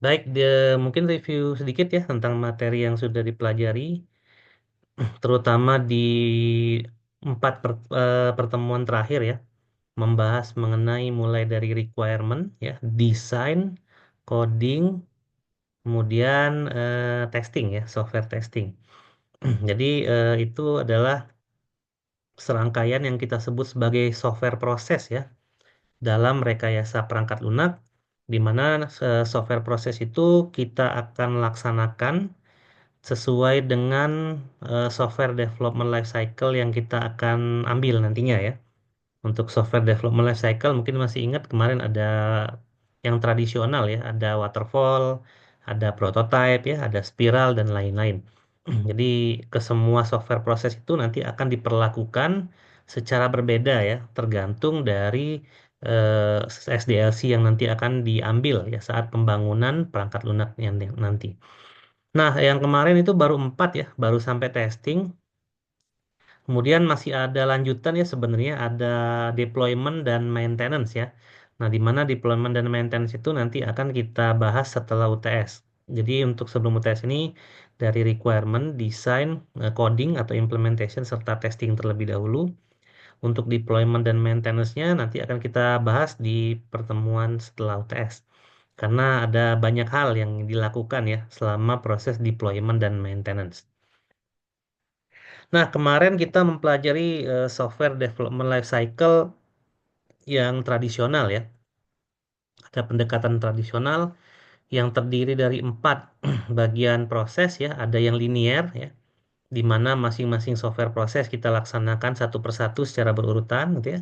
Baik, mungkin review sedikit ya tentang materi yang sudah dipelajari, terutama di pertemuan terakhir ya, membahas mengenai mulai dari requirement ya, desain, coding, kemudian testing ya, software testing. Jadi itu adalah serangkaian yang kita sebut sebagai software proses ya dalam rekayasa perangkat lunak, di mana software proses itu kita akan laksanakan sesuai dengan software development life cycle yang kita akan ambil nantinya ya. Untuk software development life cycle mungkin masih ingat kemarin ada yang tradisional ya, ada waterfall, ada prototype ya, ada spiral dan lain-lain. Jadi ke semua software proses itu nanti akan diperlakukan secara berbeda ya, tergantung dari SDLC yang nanti akan diambil ya saat pembangunan perangkat lunak yang nanti. Nah, yang kemarin itu baru 4 ya, baru sampai testing. Kemudian masih ada lanjutan ya sebenarnya ada deployment dan maintenance ya. Nah, di mana deployment dan maintenance itu nanti akan kita bahas setelah UTS. Jadi untuk sebelum UTS ini dari requirement, design, coding atau implementation serta testing terlebih dahulu. Untuk deployment dan maintenance-nya nanti akan kita bahas di pertemuan setelah UTS. Karena ada banyak hal yang dilakukan ya selama proses deployment dan maintenance. Nah, kemarin kita mempelajari software development life cycle yang tradisional ya. Ada pendekatan tradisional yang terdiri dari 4 bagian proses ya. Ada yang linear ya, di mana masing-masing software proses kita laksanakan satu persatu secara berurutan gitu ya.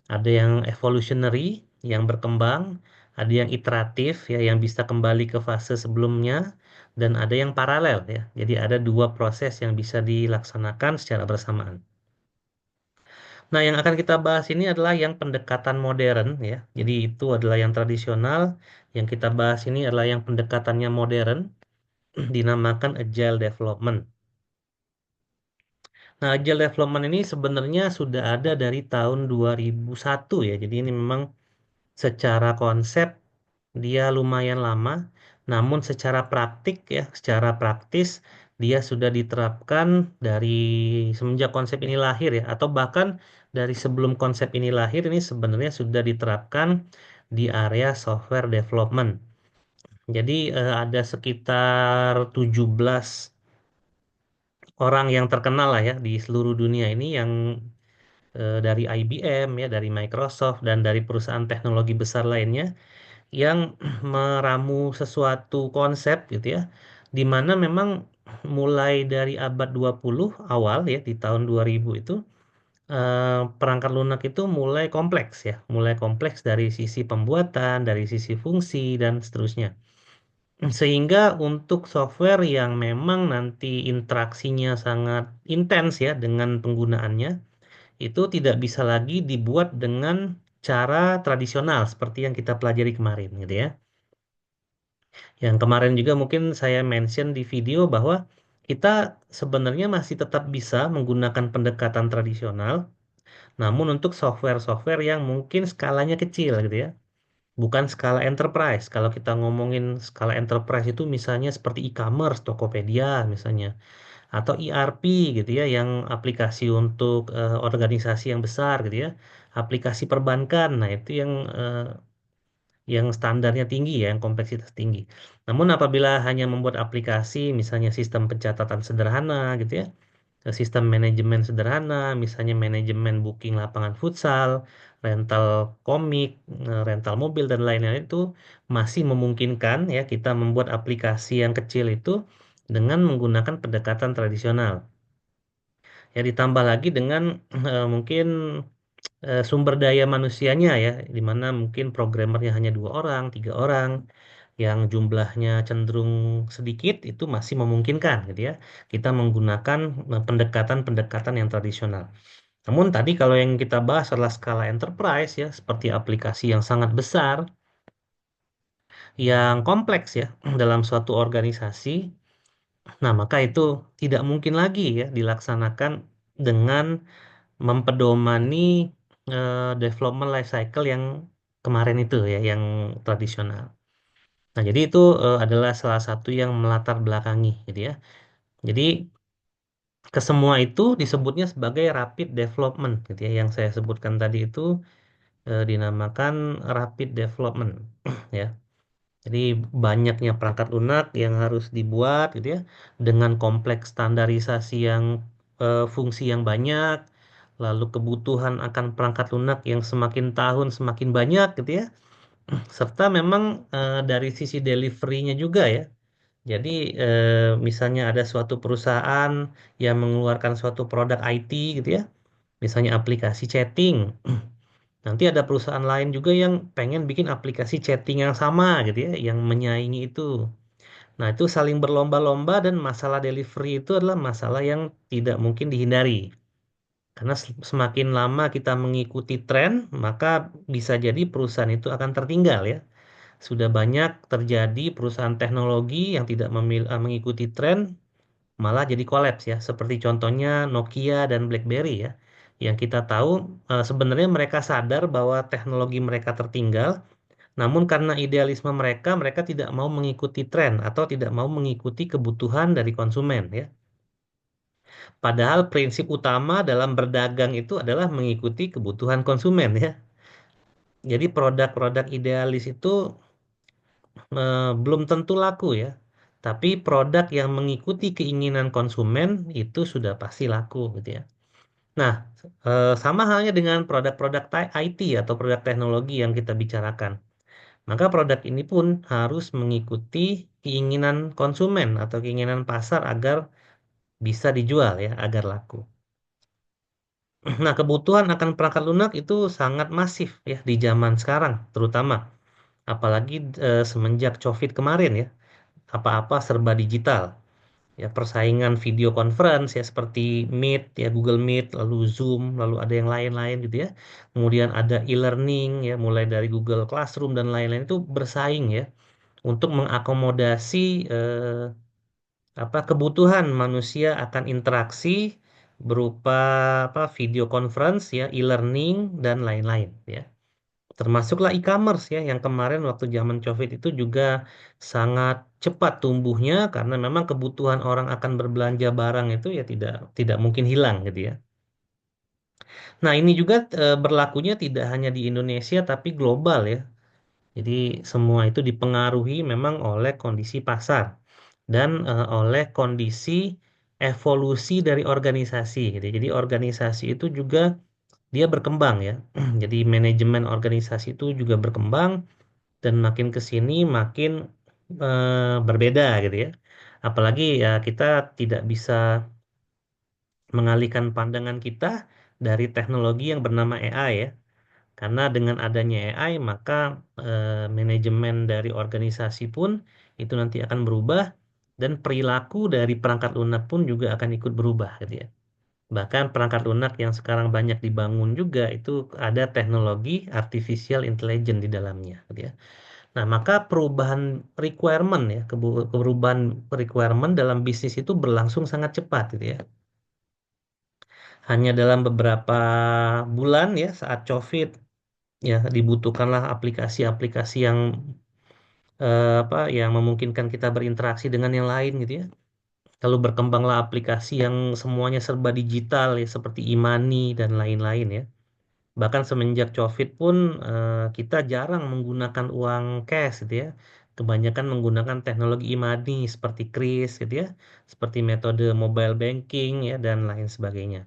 Ada yang evolutionary yang berkembang, ada yang iteratif ya yang bisa kembali ke fase sebelumnya, dan ada yang paralel ya. Jadi ada dua proses yang bisa dilaksanakan secara bersamaan. Nah, yang akan kita bahas ini adalah yang pendekatan modern ya. Jadi itu adalah yang tradisional. Yang kita bahas ini adalah yang pendekatannya modern, dinamakan agile development. Nah, agile development ini sebenarnya sudah ada dari tahun 2001 ya. Jadi ini memang secara konsep dia lumayan lama, namun secara praktik ya, secara praktis dia sudah diterapkan dari semenjak konsep ini lahir ya, atau bahkan dari sebelum konsep ini lahir ini sebenarnya sudah diterapkan di area software development. Jadi ada sekitar 17 orang yang terkenal lah ya di seluruh dunia ini yang dari IBM ya, dari Microsoft dan dari perusahaan teknologi besar lainnya yang meramu sesuatu konsep gitu ya, di mana memang mulai dari abad 20 awal ya di tahun 2000 itu perangkat lunak itu mulai kompleks ya, mulai kompleks dari sisi pembuatan, dari sisi fungsi dan seterusnya. Sehingga untuk software yang memang nanti interaksinya sangat intens ya dengan penggunaannya, itu tidak bisa lagi dibuat dengan cara tradisional seperti yang kita pelajari kemarin gitu ya. Yang kemarin juga mungkin saya mention di video bahwa kita sebenarnya masih tetap bisa menggunakan pendekatan tradisional, namun untuk software-software yang mungkin skalanya kecil gitu ya, bukan skala enterprise. Kalau kita ngomongin skala enterprise itu misalnya seperti e-commerce, Tokopedia misalnya, atau ERP gitu ya, yang aplikasi untuk organisasi yang besar gitu ya, aplikasi perbankan. Nah, itu yang standarnya tinggi ya, yang kompleksitas tinggi. Namun apabila hanya membuat aplikasi, misalnya sistem pencatatan sederhana gitu ya, sistem manajemen sederhana, misalnya manajemen booking lapangan futsal, rental komik, rental mobil dan lain-lain itu masih memungkinkan ya kita membuat aplikasi yang kecil itu dengan menggunakan pendekatan tradisional. Ya ditambah lagi dengan mungkin sumber daya manusianya ya, di mana mungkin programmernya hanya 2 orang, 3 orang, yang jumlahnya cenderung sedikit itu masih memungkinkan gitu ya. Kita menggunakan pendekatan-pendekatan yang tradisional. Namun tadi kalau yang kita bahas adalah skala enterprise ya, seperti aplikasi yang sangat besar, yang kompleks ya dalam suatu organisasi. Nah, maka itu tidak mungkin lagi ya dilaksanakan dengan mempedomani development life cycle yang kemarin itu ya, yang tradisional. Nah, jadi itu adalah salah satu yang melatar belakangi, gitu ya. Jadi kesemua itu disebutnya sebagai rapid development, gitu ya. Yang saya sebutkan tadi itu dinamakan rapid development, ya. Jadi banyaknya perangkat lunak yang harus dibuat, gitu ya, dengan kompleks standarisasi yang fungsi yang banyak, lalu kebutuhan akan perangkat lunak yang semakin tahun semakin banyak, gitu ya. Serta memang dari sisi deliverynya juga ya. Jadi misalnya ada suatu perusahaan yang mengeluarkan suatu produk IT gitu ya, misalnya aplikasi chatting. Nanti ada perusahaan lain juga yang pengen bikin aplikasi chatting yang sama gitu ya, yang menyaingi itu. Nah, itu saling berlomba-lomba dan masalah delivery itu adalah masalah yang tidak mungkin dihindari. Karena semakin lama kita mengikuti tren, maka bisa jadi perusahaan itu akan tertinggal ya. Sudah banyak terjadi perusahaan teknologi yang tidak mengikuti tren, malah jadi kolaps ya. Seperti contohnya Nokia dan BlackBerry ya. Yang kita tahu sebenarnya mereka sadar bahwa teknologi mereka tertinggal, namun karena idealisme mereka, mereka tidak mau mengikuti tren atau tidak mau mengikuti kebutuhan dari konsumen ya. Padahal prinsip utama dalam berdagang itu adalah mengikuti kebutuhan konsumen ya. Jadi produk-produk idealis itu belum tentu laku ya. Tapi produk yang mengikuti keinginan konsumen itu sudah pasti laku gitu ya. Nah, sama halnya dengan produk-produk IT atau produk teknologi yang kita bicarakan. Maka produk ini pun harus mengikuti keinginan konsumen atau keinginan pasar agar bisa dijual ya, agar laku. Nah, kebutuhan akan perangkat lunak itu sangat masif ya di zaman sekarang, terutama apalagi semenjak COVID kemarin ya. Apa-apa serba digital. Ya, persaingan video conference ya seperti Meet ya, Google Meet, lalu Zoom, lalu ada yang lain-lain gitu ya. Kemudian ada e-learning ya, mulai dari Google Classroom dan lain-lain itu bersaing ya untuk mengakomodasi apa kebutuhan manusia akan interaksi berupa apa video conference ya, e-learning dan lain-lain ya. Termasuklah e-commerce ya yang kemarin waktu zaman COVID itu juga sangat cepat tumbuhnya karena memang kebutuhan orang akan berbelanja barang itu ya tidak tidak mungkin hilang gitu ya. Nah, ini juga berlakunya tidak hanya di Indonesia tapi global ya. Jadi semua itu dipengaruhi memang oleh kondisi pasar dan oleh kondisi evolusi dari organisasi gitu. Jadi organisasi itu juga dia berkembang ya. Jadi manajemen organisasi itu juga berkembang dan makin ke sini makin berbeda gitu ya. Apalagi ya kita tidak bisa mengalihkan pandangan kita dari teknologi yang bernama AI ya. Karena dengan adanya AI maka manajemen dari organisasi pun itu nanti akan berubah dan perilaku dari perangkat lunak pun juga akan ikut berubah gitu ya. Bahkan perangkat lunak yang sekarang banyak dibangun juga itu ada teknologi artificial intelligence di dalamnya gitu ya. Nah, maka perubahan requirement ya, perubahan requirement dalam bisnis itu berlangsung sangat cepat gitu ya. Hanya dalam beberapa bulan ya saat COVID ya dibutuhkanlah aplikasi-aplikasi yang apa yang memungkinkan kita berinteraksi dengan yang lain gitu ya. Lalu berkembanglah aplikasi yang semuanya serba digital ya seperti e-money dan lain-lain ya. Bahkan semenjak COVID pun kita jarang menggunakan uang cash gitu ya. Kebanyakan menggunakan teknologi e-money seperti kris gitu ya, seperti metode mobile banking ya dan lain sebagainya.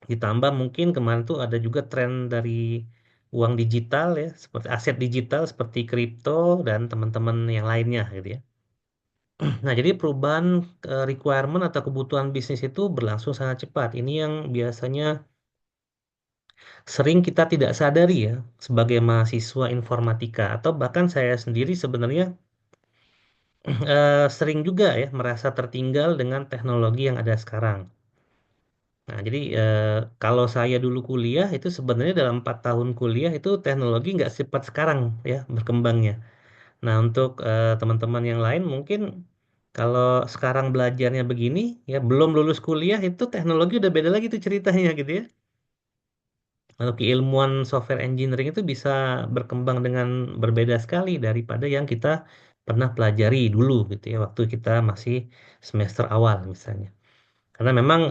Ditambah mungkin kemarin tuh ada juga tren dari uang digital ya, seperti aset digital seperti kripto dan teman-teman yang lainnya gitu ya. Nah, jadi perubahan requirement atau kebutuhan bisnis itu berlangsung sangat cepat. Ini yang biasanya sering kita tidak sadari ya sebagai mahasiswa informatika atau bahkan saya sendiri sebenarnya sering juga ya merasa tertinggal dengan teknologi yang ada sekarang. Nah, jadi kalau saya dulu kuliah itu sebenarnya dalam 4 tahun kuliah itu teknologi nggak cepat sekarang ya berkembangnya. Nah, untuk teman-teman yang lain mungkin kalau sekarang belajarnya begini ya belum lulus kuliah itu teknologi udah beda lagi tuh ceritanya gitu ya. Keilmuan software engineering itu bisa berkembang dengan berbeda sekali daripada yang kita pernah pelajari dulu gitu ya, waktu kita masih semester awal misalnya. Karena memang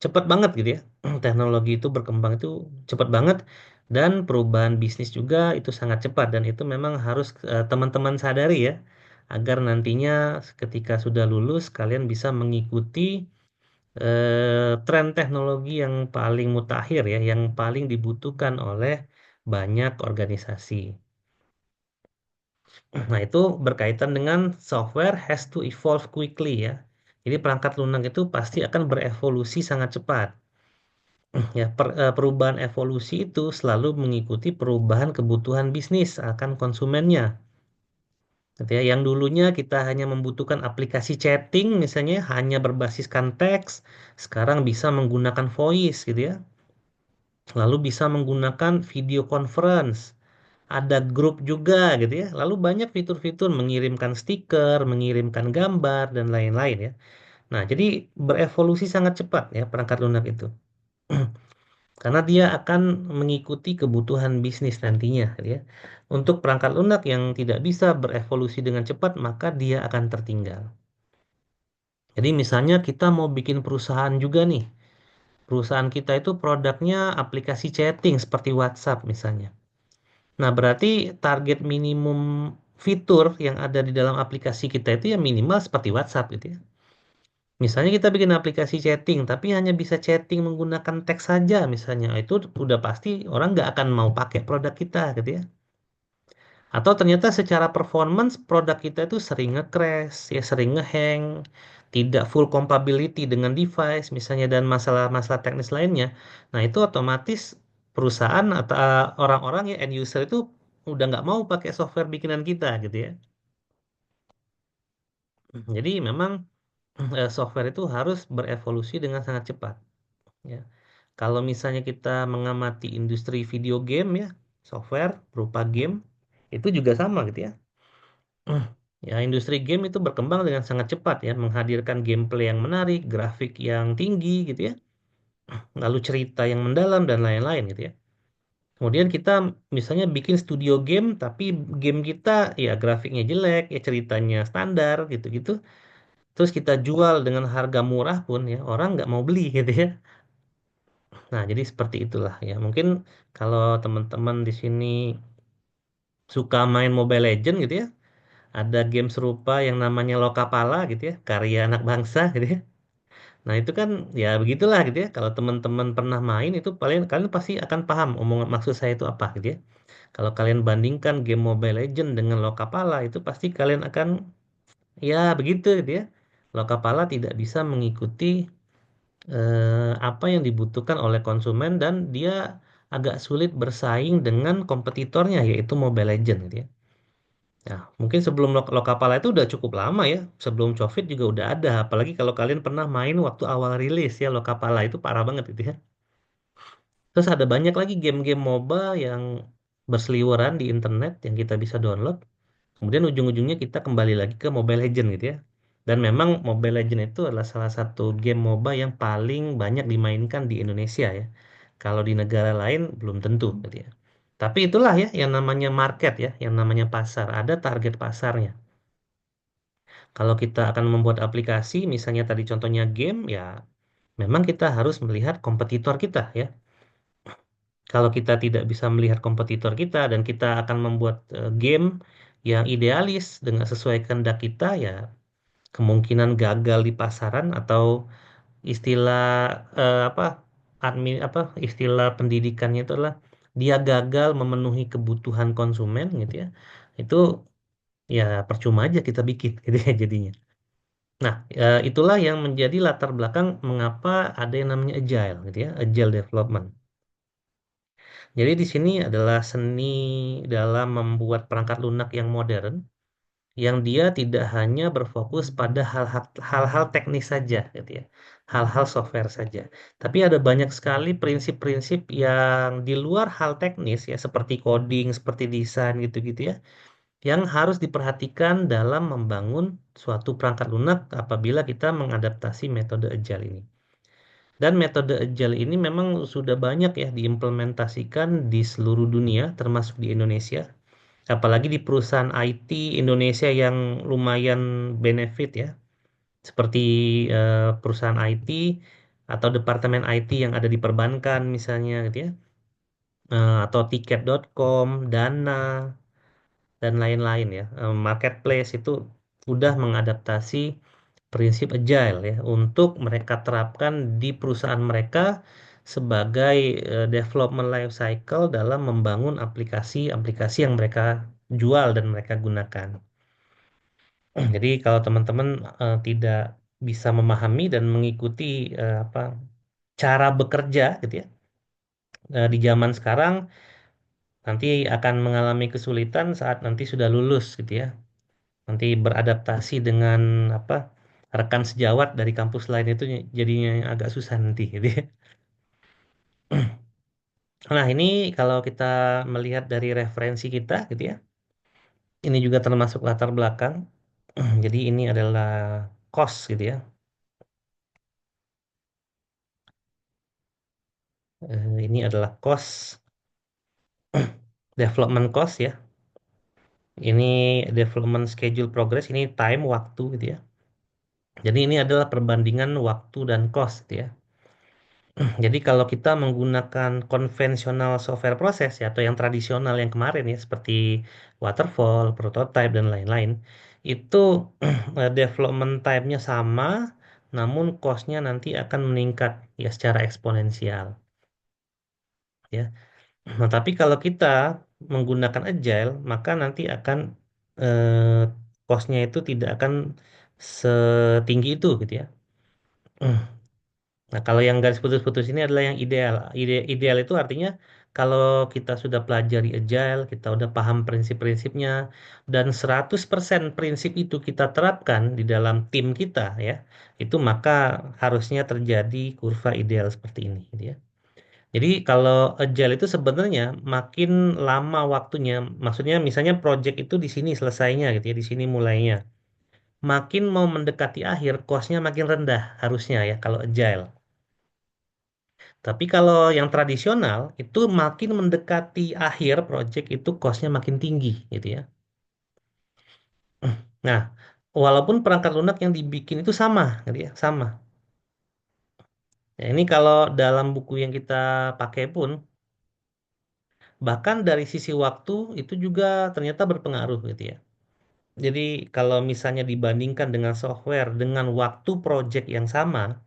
cepat banget gitu ya, teknologi itu berkembang itu cepat banget, dan perubahan bisnis juga itu sangat cepat, dan itu memang harus teman-teman sadari ya, agar nantinya ketika sudah lulus kalian bisa mengikuti tren teknologi yang paling mutakhir ya, yang paling dibutuhkan oleh banyak organisasi. Nah, itu berkaitan dengan software has to evolve quickly ya. Jadi perangkat lunak itu pasti akan berevolusi sangat cepat. Ya, perubahan evolusi itu selalu mengikuti perubahan kebutuhan bisnis akan konsumennya. Gitu ya, yang dulunya kita hanya membutuhkan aplikasi chatting misalnya hanya berbasiskan teks, sekarang bisa menggunakan voice gitu ya. Lalu bisa menggunakan video conference, ada grup juga gitu ya. Lalu banyak fitur-fitur mengirimkan stiker, mengirimkan gambar dan lain-lain ya. Nah, jadi berevolusi sangat cepat ya perangkat lunak itu. Karena dia akan mengikuti kebutuhan bisnis nantinya gitu ya. Untuk perangkat lunak yang tidak bisa berevolusi dengan cepat, maka dia akan tertinggal. Jadi misalnya kita mau bikin perusahaan juga nih. Perusahaan kita itu produknya aplikasi chatting seperti WhatsApp misalnya. Nah, berarti target minimum fitur yang ada di dalam aplikasi kita itu ya minimal seperti WhatsApp gitu ya. Misalnya kita bikin aplikasi chatting, tapi hanya bisa chatting menggunakan teks saja misalnya. Itu udah pasti orang nggak akan mau pakai produk kita gitu ya. Atau ternyata secara performance produk kita itu sering nge-crash, ya sering nge-hang, tidak full compatibility dengan device misalnya, dan masalah-masalah teknis lainnya. Nah, itu otomatis perusahaan atau orang-orang ya end user itu udah nggak mau pakai software bikinan kita gitu ya. Jadi memang software itu harus berevolusi dengan sangat cepat ya. Kalau misalnya kita mengamati industri video game ya, software berupa game itu juga sama gitu ya. Ya, industri game itu berkembang dengan sangat cepat ya, menghadirkan gameplay yang menarik, grafik yang tinggi gitu ya, lalu cerita yang mendalam dan lain-lain gitu ya. Kemudian kita misalnya bikin studio game, tapi game kita ya grafiknya jelek, ya ceritanya standar gitu-gitu. Terus kita jual dengan harga murah pun ya orang nggak mau beli gitu ya. Nah, jadi seperti itulah ya. Mungkin kalau teman-teman di sini suka main Mobile Legend gitu ya, ada game serupa yang namanya Lokapala gitu ya, karya anak bangsa gitu ya. Nah, itu kan ya begitulah gitu ya. Kalau teman-teman pernah main itu paling kalian pasti akan paham omongan maksud saya itu apa gitu ya. Kalau kalian bandingkan game Mobile Legend dengan Lokapala itu pasti kalian akan ya begitu gitu ya. Lokapala tidak bisa mengikuti apa yang dibutuhkan oleh konsumen, dan dia agak sulit bersaing dengan kompetitornya yaitu Mobile Legend gitu ya. Nah, mungkin sebelum Lokapala itu udah cukup lama ya. Sebelum COVID juga udah ada. Apalagi kalau kalian pernah main waktu awal rilis ya, Lokapala itu parah banget itu ya. Terus ada banyak lagi game-game MOBA yang berseliweran di internet yang kita bisa download. Kemudian ujung-ujungnya kita kembali lagi ke Mobile Legends gitu ya. Dan memang Mobile Legends itu adalah salah satu game MOBA yang paling banyak dimainkan di Indonesia ya. Kalau di negara lain belum tentu gitu ya. Tapi itulah ya yang namanya market ya, yang namanya pasar. Ada target pasarnya. Kalau kita akan membuat aplikasi, misalnya tadi contohnya game, ya memang kita harus melihat kompetitor kita ya. Kalau kita tidak bisa melihat kompetitor kita dan kita akan membuat game yang idealis dengan sesuai kehendak kita, ya kemungkinan gagal di pasaran atau istilah apa istilah pendidikannya itu adalah dia gagal memenuhi kebutuhan konsumen gitu ya. Itu ya percuma aja kita bikin gitu ya jadinya. Nah, itulah yang menjadi latar belakang mengapa ada yang namanya agile, gitu ya, agile development. Jadi di sini adalah seni dalam membuat perangkat lunak yang modern, yang dia tidak hanya berfokus pada hal-hal teknis saja, gitu ya, hal-hal software saja. Tapi ada banyak sekali prinsip-prinsip yang di luar hal teknis ya, seperti coding, seperti desain gitu-gitu ya, yang harus diperhatikan dalam membangun suatu perangkat lunak apabila kita mengadaptasi metode agile ini. Dan metode agile ini memang sudah banyak ya diimplementasikan di seluruh dunia, termasuk di Indonesia. Apalagi di perusahaan IT Indonesia yang lumayan benefit ya, seperti perusahaan IT atau departemen IT yang ada di perbankan misalnya gitu ya. Atau tiket.com, Dana, dan lain-lain ya. Marketplace itu sudah mengadaptasi prinsip agile ya untuk mereka terapkan di perusahaan mereka sebagai development life cycle dalam membangun aplikasi-aplikasi yang mereka jual dan mereka gunakan. Jadi kalau teman-teman tidak bisa memahami dan mengikuti apa cara bekerja gitu ya di zaman sekarang, nanti akan mengalami kesulitan saat nanti sudah lulus gitu ya. Nanti beradaptasi dengan apa rekan sejawat dari kampus lain itu jadinya agak susah nanti gitu ya. Nah, ini kalau kita melihat dari referensi kita gitu ya. Ini juga termasuk latar belakang. Jadi ini adalah cost gitu ya. Ini adalah cost, development cost ya. Ini development schedule progress, ini time waktu gitu ya. Jadi ini adalah perbandingan waktu dan cost gitu ya. Jadi kalau kita menggunakan konvensional software proses ya atau yang tradisional yang kemarin ya seperti waterfall, prototype dan lain-lain, itu development time-nya sama, namun cost-nya nanti akan meningkat ya secara eksponensial ya. Nah, tapi kalau kita menggunakan agile, maka nanti akan cost-nya itu tidak akan setinggi itu gitu ya. Nah, kalau yang garis putus-putus ini adalah yang ideal. Ideal itu artinya kalau kita sudah pelajari agile, kita udah paham prinsip-prinsipnya, dan 100% prinsip itu kita terapkan di dalam tim kita ya, itu maka harusnya terjadi kurva ideal seperti ini gitu ya. Jadi kalau agile itu sebenarnya makin lama waktunya, maksudnya misalnya project itu di sini selesainya gitu ya, di sini mulainya. Makin mau mendekati akhir, cost-nya makin rendah harusnya ya kalau agile. Tapi kalau yang tradisional itu makin mendekati akhir project itu cost-nya makin tinggi gitu ya. Nah, walaupun perangkat lunak yang dibikin itu sama gitu ya, sama. Ya, ini kalau dalam buku yang kita pakai pun bahkan dari sisi waktu itu juga ternyata berpengaruh gitu ya. Jadi kalau misalnya dibandingkan dengan software dengan waktu project yang sama,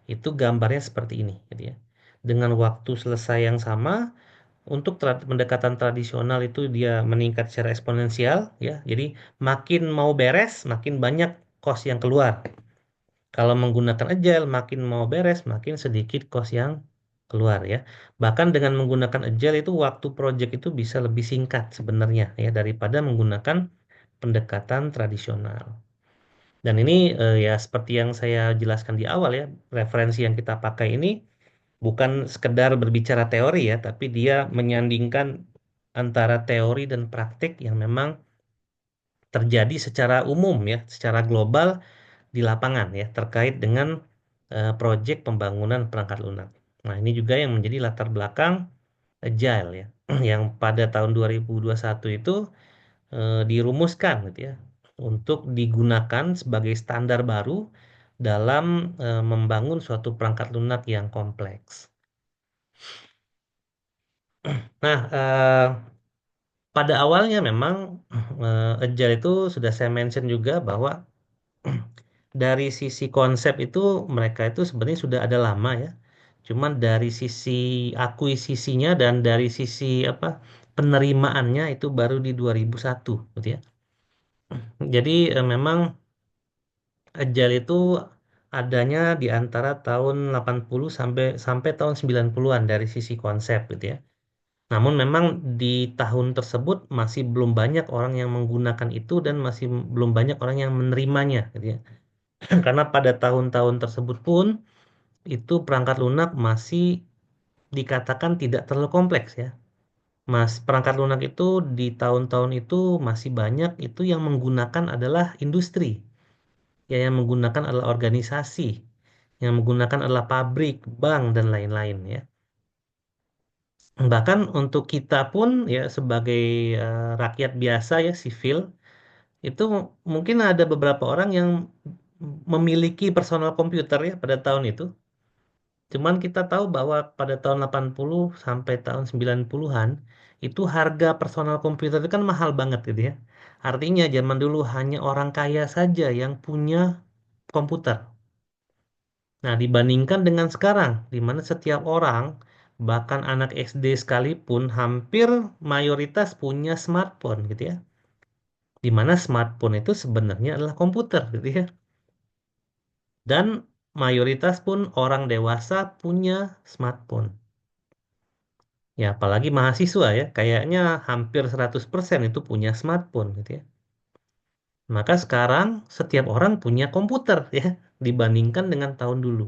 itu gambarnya seperti ini gitu ya. Dengan waktu selesai yang sama, untuk pendekatan tradisional itu dia meningkat secara eksponensial ya. Jadi makin mau beres, makin banyak cost yang keluar. Kalau menggunakan agile, makin mau beres, makin sedikit cost yang keluar ya. Bahkan dengan menggunakan agile itu waktu project itu bisa lebih singkat sebenarnya ya daripada menggunakan pendekatan tradisional. Dan ini ya seperti yang saya jelaskan di awal ya, referensi yang kita pakai ini bukan sekedar berbicara teori ya, tapi dia menyandingkan antara teori dan praktik yang memang terjadi secara umum ya, secara global di lapangan ya, terkait dengan proyek pembangunan perangkat lunak. Nah, ini juga yang menjadi latar belakang Agile ya, yang pada tahun 2021 itu dirumuskan gitu ya, untuk digunakan sebagai standar baru dalam membangun suatu perangkat lunak yang kompleks. Nah, pada awalnya memang Agile itu sudah saya mention juga bahwa dari sisi konsep itu mereka itu sebenarnya sudah ada lama ya. Cuman dari sisi akuisisinya dan dari sisi apa penerimaannya itu baru di 2001 gitu ya. Jadi memang Agile itu adanya di antara tahun 80 sampai sampai tahun 90-an dari sisi konsep gitu ya. Namun memang di tahun tersebut masih belum banyak orang yang menggunakan itu dan masih belum banyak orang yang menerimanya gitu ya. Karena pada tahun-tahun tersebut pun itu perangkat lunak masih dikatakan tidak terlalu kompleks ya. Mas, perangkat lunak itu di tahun-tahun itu masih banyak itu yang menggunakan adalah industri, ya yang menggunakan adalah organisasi yang menggunakan adalah pabrik, bank, dan lain-lain ya. Bahkan untuk kita pun ya sebagai rakyat biasa ya sivil itu mungkin ada beberapa orang yang memiliki personal komputer ya pada tahun itu. Cuman kita tahu bahwa pada tahun 80 sampai tahun 90-an itu harga personal komputer itu kan mahal banget gitu ya. Artinya zaman dulu hanya orang kaya saja yang punya komputer. Nah, dibandingkan dengan sekarang, di mana setiap orang, bahkan anak SD sekalipun, hampir mayoritas punya smartphone gitu ya. Di mana smartphone itu sebenarnya adalah komputer gitu ya. Dan mayoritas pun orang dewasa punya smartphone. Ya, apalagi mahasiswa ya, kayaknya hampir 100% itu punya smartphone gitu ya. Maka sekarang setiap orang punya komputer ya, dibandingkan dengan tahun dulu.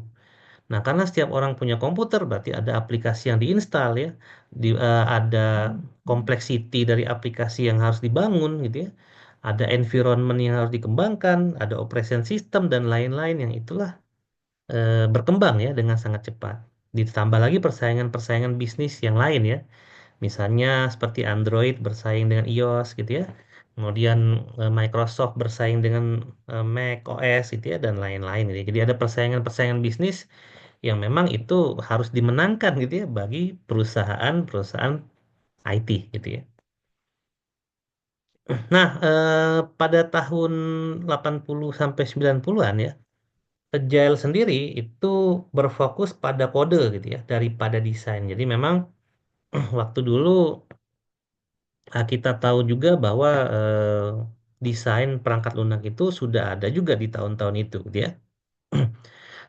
Nah, karena setiap orang punya komputer, berarti ada aplikasi yang diinstal ya, ada kompleksiti dari aplikasi yang harus dibangun gitu ya, ada environment yang harus dikembangkan, ada operation system dan lain-lain yang itulah berkembang ya dengan sangat cepat. Ditambah lagi persaingan-persaingan bisnis yang lain ya, misalnya seperti Android bersaing dengan iOS gitu ya, kemudian Microsoft bersaing dengan Mac OS gitu ya dan lain-lain gitu ya. Jadi ada persaingan-persaingan bisnis yang memang itu harus dimenangkan gitu ya bagi perusahaan-perusahaan IT gitu ya. Nah, pada tahun 80 sampai 90-an ya, Agile sendiri itu berfokus pada kode gitu ya daripada desain. Jadi memang waktu dulu kita tahu juga bahwa desain perangkat lunak itu sudah ada juga di tahun-tahun itu gitu ya.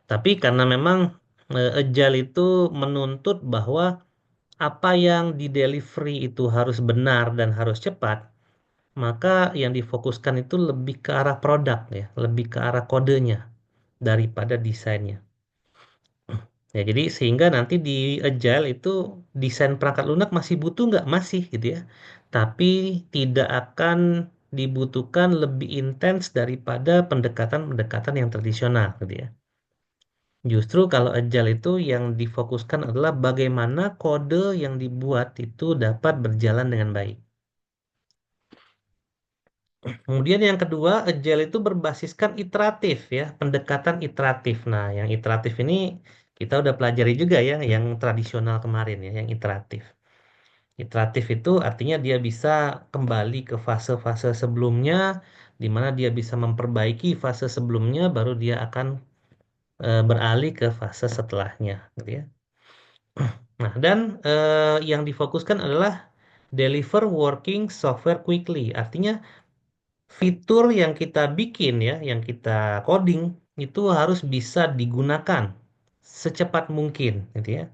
Tapi karena memang Agile itu menuntut bahwa apa yang di delivery itu harus benar dan harus cepat, maka yang difokuskan itu lebih ke arah produk ya, lebih ke arah kodenya daripada desainnya. Ya, jadi sehingga nanti di Agile itu desain perangkat lunak masih butuh nggak? Masih gitu ya. Tapi tidak akan dibutuhkan lebih intens daripada pendekatan-pendekatan yang tradisional gitu ya. Justru kalau Agile itu yang difokuskan adalah bagaimana kode yang dibuat itu dapat berjalan dengan baik. Kemudian yang kedua, Agile itu berbasiskan iteratif ya, pendekatan iteratif. Nah, yang iteratif ini kita udah pelajari juga ya, yang tradisional kemarin ya, yang iteratif. Iteratif itu artinya dia bisa kembali ke fase-fase sebelumnya, di mana dia bisa memperbaiki fase sebelumnya, baru dia akan beralih ke fase setelahnya, gitu ya. Nah, dan yang difokuskan adalah deliver working software quickly. Artinya fitur yang kita bikin ya, yang kita coding itu harus bisa digunakan secepat mungkin, gitu ya.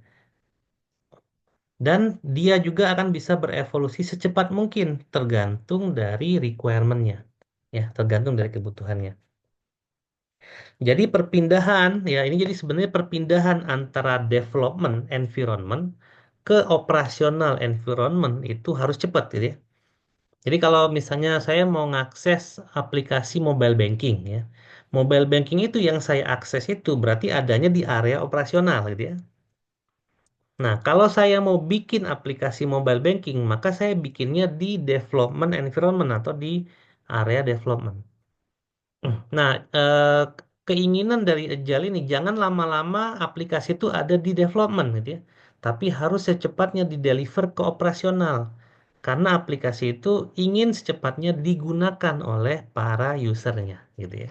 Dan dia juga akan bisa berevolusi secepat mungkin tergantung dari requirement-nya, ya, tergantung dari kebutuhannya. Jadi perpindahan, ya ini jadi sebenarnya perpindahan antara development environment ke operasional environment itu harus cepat, gitu ya. Jadi kalau misalnya saya mau ngakses aplikasi mobile banking ya, mobile banking itu yang saya akses itu berarti adanya di area operasional gitu ya. Nah, kalau saya mau bikin aplikasi mobile banking, maka saya bikinnya di development environment atau di area development. Nah, keinginan dari Agile ini jangan lama-lama aplikasi itu ada di development gitu ya, tapi harus secepatnya di deliver ke operasional. Karena aplikasi itu ingin secepatnya digunakan oleh para usernya gitu ya.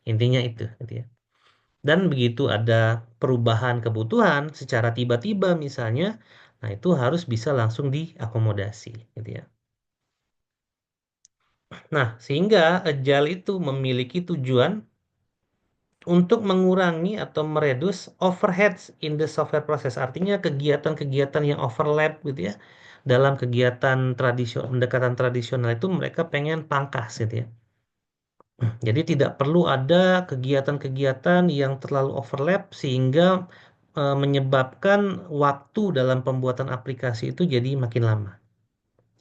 Intinya itu gitu ya. Dan begitu ada perubahan kebutuhan secara tiba-tiba misalnya, nah itu harus bisa langsung diakomodasi gitu ya. Nah, sehingga Agile itu memiliki tujuan untuk mengurangi atau meredus overheads in the software process. Artinya kegiatan-kegiatan yang overlap gitu ya. Dalam kegiatan tradisional, pendekatan tradisional itu mereka pengen pangkas gitu ya. Jadi tidak perlu ada kegiatan-kegiatan yang terlalu overlap sehingga menyebabkan waktu dalam pembuatan aplikasi itu jadi makin lama.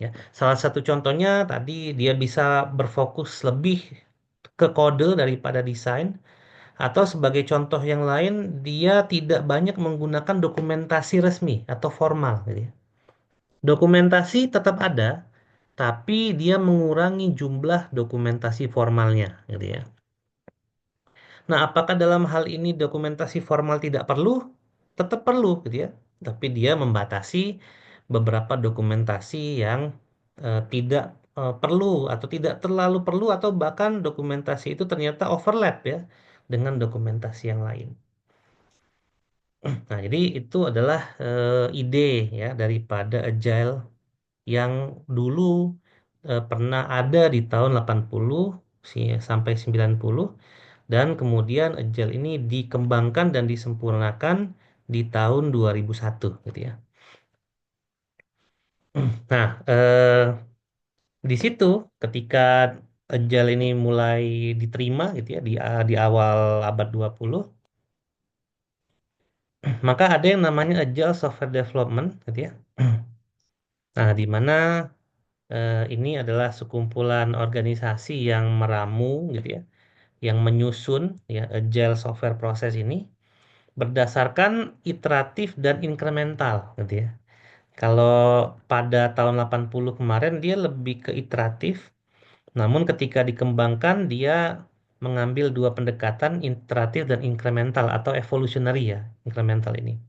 Ya, salah satu contohnya tadi dia bisa berfokus lebih ke kode daripada desain. Atau sebagai contoh yang lain, dia tidak banyak menggunakan dokumentasi resmi atau formal, gitu ya. Dokumentasi tetap ada, tapi dia mengurangi jumlah dokumentasi formalnya, gitu ya. Nah, apakah dalam hal ini dokumentasi formal tidak perlu? Tetap perlu, gitu ya. Tapi dia membatasi beberapa dokumentasi yang tidak perlu atau tidak terlalu perlu atau bahkan dokumentasi itu ternyata overlap ya dengan dokumentasi yang lain. Nah, jadi itu adalah ide ya daripada Agile yang dulu pernah ada di tahun 80 sampai 90 dan kemudian Agile ini dikembangkan dan disempurnakan di tahun 2001 gitu ya. Nah, di situ ketika Agile ini mulai diterima gitu ya di awal abad 20, maka ada yang namanya Agile Software Development gitu ya. Nah, di mana ini adalah sekumpulan organisasi yang meramu gitu ya, yang menyusun ya Agile Software Process ini berdasarkan iteratif dan incremental gitu ya. Kalau pada tahun 80 kemarin dia lebih ke iteratif, namun ketika dikembangkan dia mengambil dua pendekatan iteratif dan incremental atau evolutionary ya, incremental ini.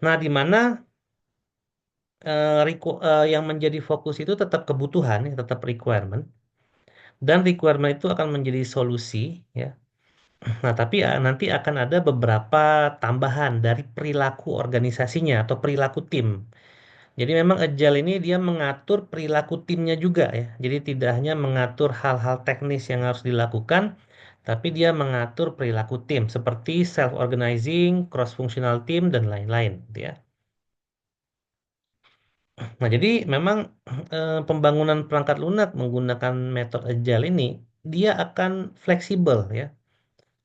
Nah, di mana yang menjadi fokus itu tetap kebutuhan, ya, tetap requirement, dan requirement itu akan menjadi solusi, ya. Nah, tapi nanti akan ada beberapa tambahan dari perilaku organisasinya atau perilaku tim. Jadi memang Agile ini dia mengatur perilaku timnya juga ya. Jadi tidak hanya mengatur hal-hal teknis yang harus dilakukan, tapi dia mengatur perilaku tim seperti self-organizing, cross-functional team, dan lain-lain, gitu ya. Nah, jadi memang pembangunan perangkat lunak menggunakan metode Agile ini, dia akan fleksibel ya.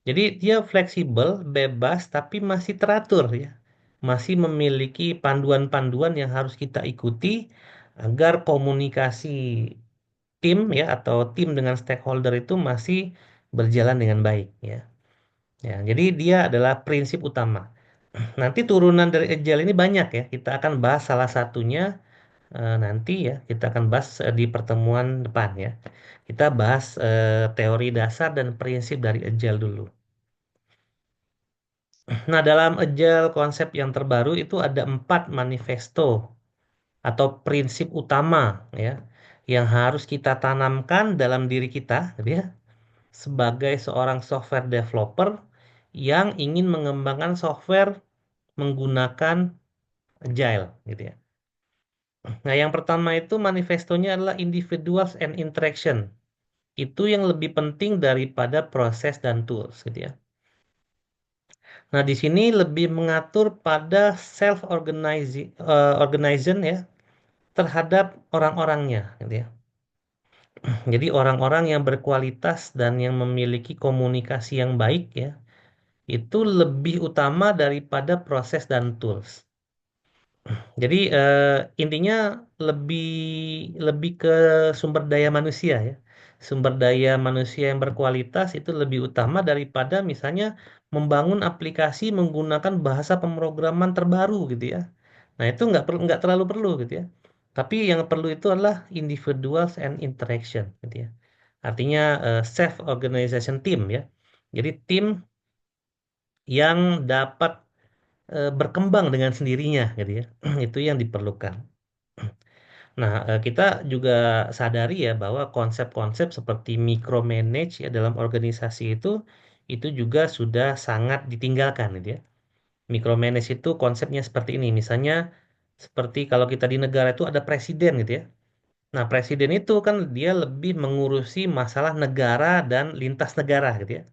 Jadi dia fleksibel, bebas, tapi masih teratur ya. Masih memiliki panduan-panduan yang harus kita ikuti agar komunikasi tim ya atau tim dengan stakeholder itu masih berjalan dengan baik ya. Ya, jadi dia adalah prinsip utama. Nanti turunan dari Agile ini banyak ya. Kita akan bahas salah satunya nanti ya. Kita akan bahas di pertemuan depan ya. Kita bahas teori dasar dan prinsip dari Agile dulu. Nah, dalam Agile konsep yang terbaru itu ada 4 manifesto atau prinsip utama ya yang harus kita tanamkan dalam diri kita gitu ya sebagai seorang software developer yang ingin mengembangkan software menggunakan Agile gitu ya. Nah, yang pertama itu manifestonya adalah individuals and interaction. Itu yang lebih penting daripada proses dan tools gitu ya. Nah, di sini lebih mengatur pada self organization ya terhadap orang-orangnya gitu ya. Jadi orang-orang yang berkualitas dan yang memiliki komunikasi yang baik ya, itu lebih utama daripada proses dan tools. Jadi intinya lebih lebih ke sumber daya manusia ya. Sumber daya manusia yang berkualitas itu lebih utama daripada misalnya membangun aplikasi menggunakan bahasa pemrograman terbaru gitu ya. Nah itu nggak terlalu perlu gitu ya. Tapi yang perlu itu adalah individuals and interaction gitu ya. Artinya self organization team ya. Jadi tim yang dapat berkembang dengan sendirinya gitu ya. Itu yang diperlukan. Nah, kita juga sadari ya bahwa konsep-konsep seperti micromanage ya dalam organisasi itu juga sudah sangat ditinggalkan gitu ya. Micromanage itu konsepnya seperti ini. Misalnya seperti kalau kita di negara itu ada presiden gitu ya. Nah, presiden itu kan dia lebih mengurusi masalah negara dan lintas negara gitu ya.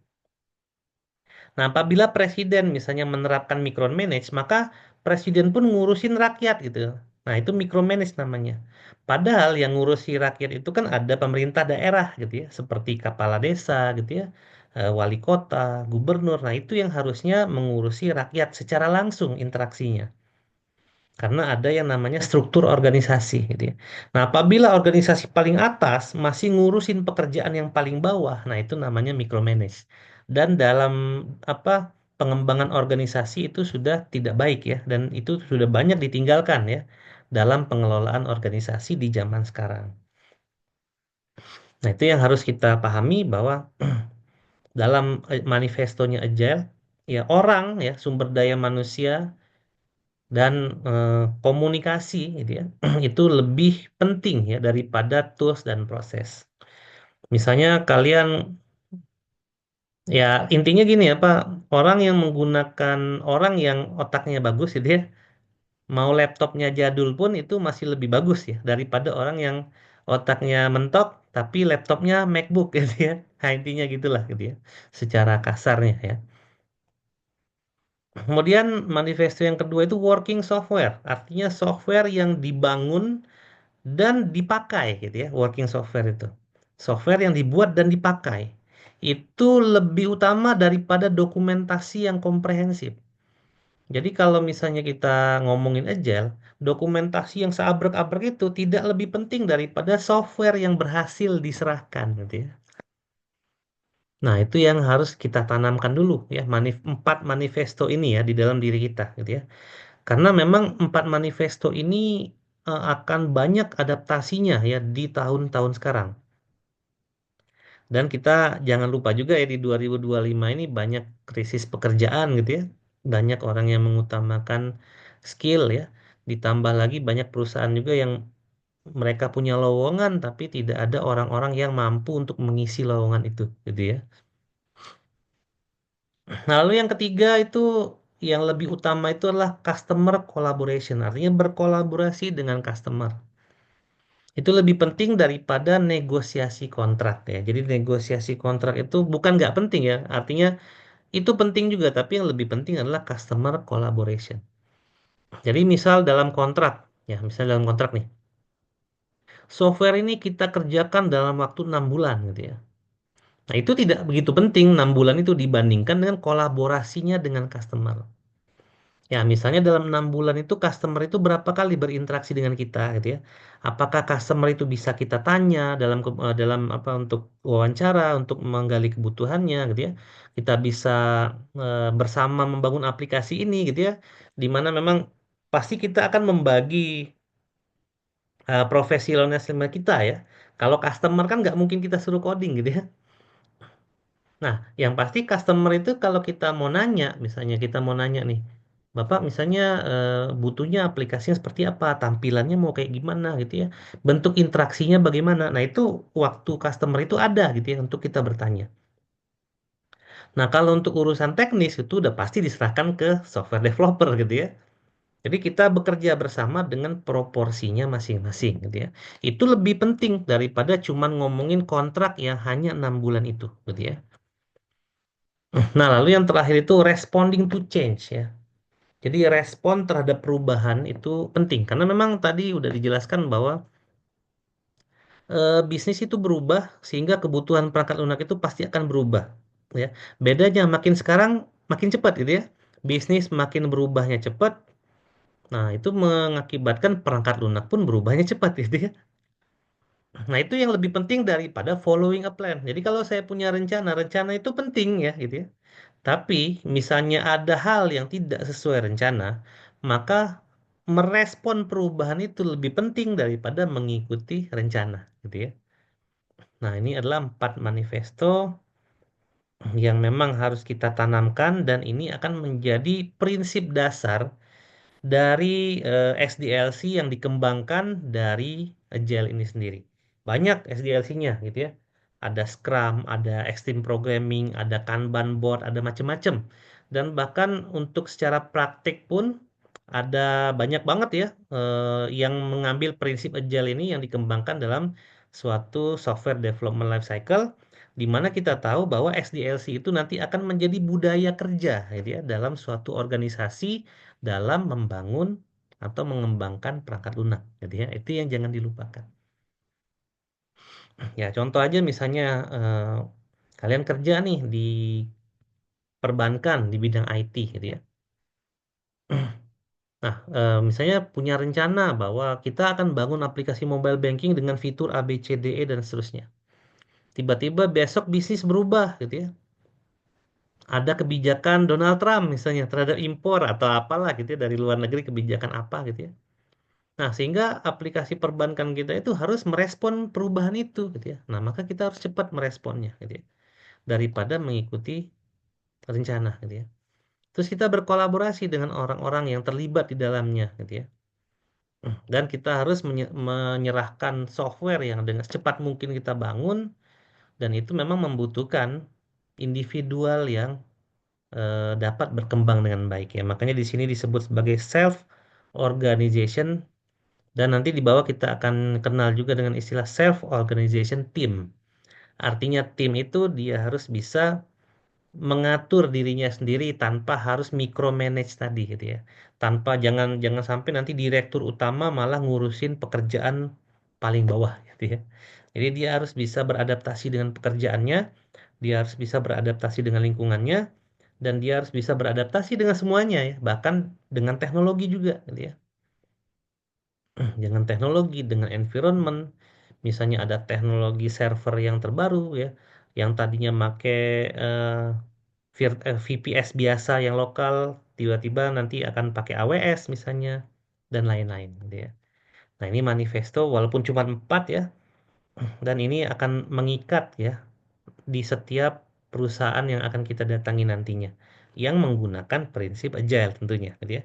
Nah, apabila presiden misalnya menerapkan micromanage, maka presiden pun ngurusin rakyat gitu. Nah, itu micromanage namanya. Padahal yang ngurusi rakyat itu kan ada pemerintah daerah gitu ya, seperti kepala desa gitu ya, wali kota, gubernur. Nah, itu yang harusnya mengurusi rakyat secara langsung interaksinya. Karena ada yang namanya struktur organisasi gitu ya. Nah, apabila organisasi paling atas masih ngurusin pekerjaan yang paling bawah, nah itu namanya micromanage. dan dalam apa pengembangan organisasi itu sudah tidak baik ya, dan itu sudah banyak ditinggalkan ya dalam pengelolaan organisasi di zaman sekarang. Nah, itu yang harus kita pahami bahwa dalam manifestonya Agile, ya orang ya sumber daya manusia dan komunikasi gitu ya, itu lebih penting ya daripada tools dan proses. Misalnya kalian ya intinya gini ya Pak, orang yang menggunakan orang yang otaknya bagus gitu ya, mau laptopnya jadul pun itu masih lebih bagus ya daripada orang yang otaknya mentok tapi laptopnya MacBook gitu ya. Nah, intinya gitulah gitu ya. Secara kasarnya ya. Kemudian manifesto yang kedua itu working software, artinya software yang dibangun dan dipakai gitu ya, working software itu. Software yang dibuat dan dipakai. Itu lebih utama daripada dokumentasi yang komprehensif. Jadi kalau misalnya kita ngomongin agile, dokumentasi yang seabrek-abrek itu tidak lebih penting daripada software yang berhasil diserahkan gitu ya. Nah, itu yang harus kita tanamkan dulu ya, empat manifesto ini ya di dalam diri kita gitu ya. Karena memang empat manifesto ini akan banyak adaptasinya ya di tahun-tahun sekarang. Dan kita jangan lupa juga ya di 2025 ini banyak krisis pekerjaan gitu ya. Banyak orang yang mengutamakan skill ya. Ditambah lagi banyak perusahaan juga yang mereka punya lowongan tapi tidak ada orang-orang yang mampu untuk mengisi lowongan itu gitu ya. Nah, lalu yang ketiga itu yang lebih utama itu adalah customer collaboration, artinya berkolaborasi dengan customer. Itu lebih penting daripada negosiasi kontrak ya. Jadi negosiasi kontrak itu bukan nggak penting ya, artinya itu penting juga, tapi yang lebih penting adalah customer collaboration. Jadi misal dalam kontrak, ya misal dalam kontrak nih, software ini kita kerjakan dalam waktu 6 bulan gitu ya. Nah itu tidak begitu penting 6 bulan itu dibandingkan dengan kolaborasinya dengan customer. Ya, misalnya dalam 6 bulan itu customer itu berapa kali berinteraksi dengan kita gitu ya. Apakah customer itu bisa kita tanya dalam apa untuk wawancara, untuk menggali kebutuhannya gitu ya. Kita bisa bersama membangun aplikasi ini gitu ya. Di mana memang pasti kita akan membagi profesionalisme kita ya. Kalau customer kan nggak mungkin kita suruh coding gitu ya. Nah, yang pasti customer itu kalau kita mau nanya, misalnya kita mau nanya nih, Bapak misalnya butuhnya aplikasinya seperti apa, tampilannya mau kayak gimana gitu ya, bentuk interaksinya bagaimana. Nah, itu waktu customer itu ada gitu ya untuk kita bertanya. Nah, kalau untuk urusan teknis itu udah pasti diserahkan ke software developer gitu ya. Jadi kita bekerja bersama dengan proporsinya masing-masing gitu ya. Itu lebih penting daripada cuman ngomongin kontrak yang hanya 6 bulan itu gitu ya. Nah, lalu yang terakhir itu responding to change ya. Jadi respon terhadap perubahan itu penting karena memang tadi udah dijelaskan bahwa bisnis itu berubah sehingga kebutuhan perangkat lunak itu pasti akan berubah ya. Bedanya makin sekarang makin cepat gitu ya. Bisnis makin berubahnya cepat. Nah, itu mengakibatkan perangkat lunak pun berubahnya cepat gitu ya. Nah, itu yang lebih penting daripada following a plan. Jadi kalau saya punya rencana, rencana itu penting ya gitu ya. Tapi misalnya ada hal yang tidak sesuai rencana, maka merespon perubahan itu lebih penting daripada mengikuti rencana, gitu ya. Nah, ini adalah 4 manifesto yang memang harus kita tanamkan dan ini akan menjadi prinsip dasar dari SDLC yang dikembangkan dari Agile ini sendiri. Banyak SDLC-nya gitu ya. Ada Scrum, ada Extreme Programming, ada Kanban board, ada macam-macam. Dan bahkan untuk secara praktik pun ada banyak banget ya yang mengambil prinsip Agile ini yang dikembangkan dalam suatu software development life cycle di mana kita tahu bahwa SDLC itu nanti akan menjadi budaya kerja gitu ya dalam suatu organisasi dalam membangun atau mengembangkan perangkat lunak. Jadi ya, itu yang jangan dilupakan. Ya, contoh aja misalnya kalian kerja nih di perbankan di bidang IT gitu ya. Nah, misalnya punya rencana bahwa kita akan bangun aplikasi mobile banking dengan fitur A, B, C, D, E dan seterusnya. Tiba-tiba besok bisnis berubah gitu ya. Ada kebijakan Donald Trump misalnya terhadap impor atau apalah gitu ya dari luar negeri kebijakan apa gitu ya. Nah, sehingga aplikasi perbankan kita itu harus merespon perubahan itu gitu ya. Nah, maka kita harus cepat meresponnya gitu ya. Daripada mengikuti rencana gitu ya. Terus kita berkolaborasi dengan orang-orang yang terlibat di dalamnya gitu ya. Dan kita harus menyerahkan software yang dengan secepat mungkin kita bangun dan itu memang membutuhkan individual yang dapat berkembang dengan baik ya. Makanya di sini disebut sebagai self organization dan nanti di bawah kita akan kenal juga dengan istilah self organization team. Artinya tim itu dia harus bisa mengatur dirinya sendiri tanpa harus micromanage tadi gitu ya. Tanpa jangan jangan sampai nanti direktur utama malah ngurusin pekerjaan paling bawah gitu ya. Jadi dia harus bisa beradaptasi dengan pekerjaannya, dia harus bisa beradaptasi dengan lingkungannya, dan dia harus bisa beradaptasi dengan semuanya ya, bahkan dengan teknologi juga gitu ya. Dengan teknologi, dengan environment, misalnya ada teknologi server yang terbaru ya, yang tadinya make VPS biasa yang lokal, tiba-tiba nanti akan pakai AWS misalnya, dan lain-lain gitu ya. Nah ini manifesto walaupun cuma 4 ya, dan ini akan mengikat ya di setiap perusahaan yang akan kita datangi nantinya, yang menggunakan prinsip agile tentunya gitu ya.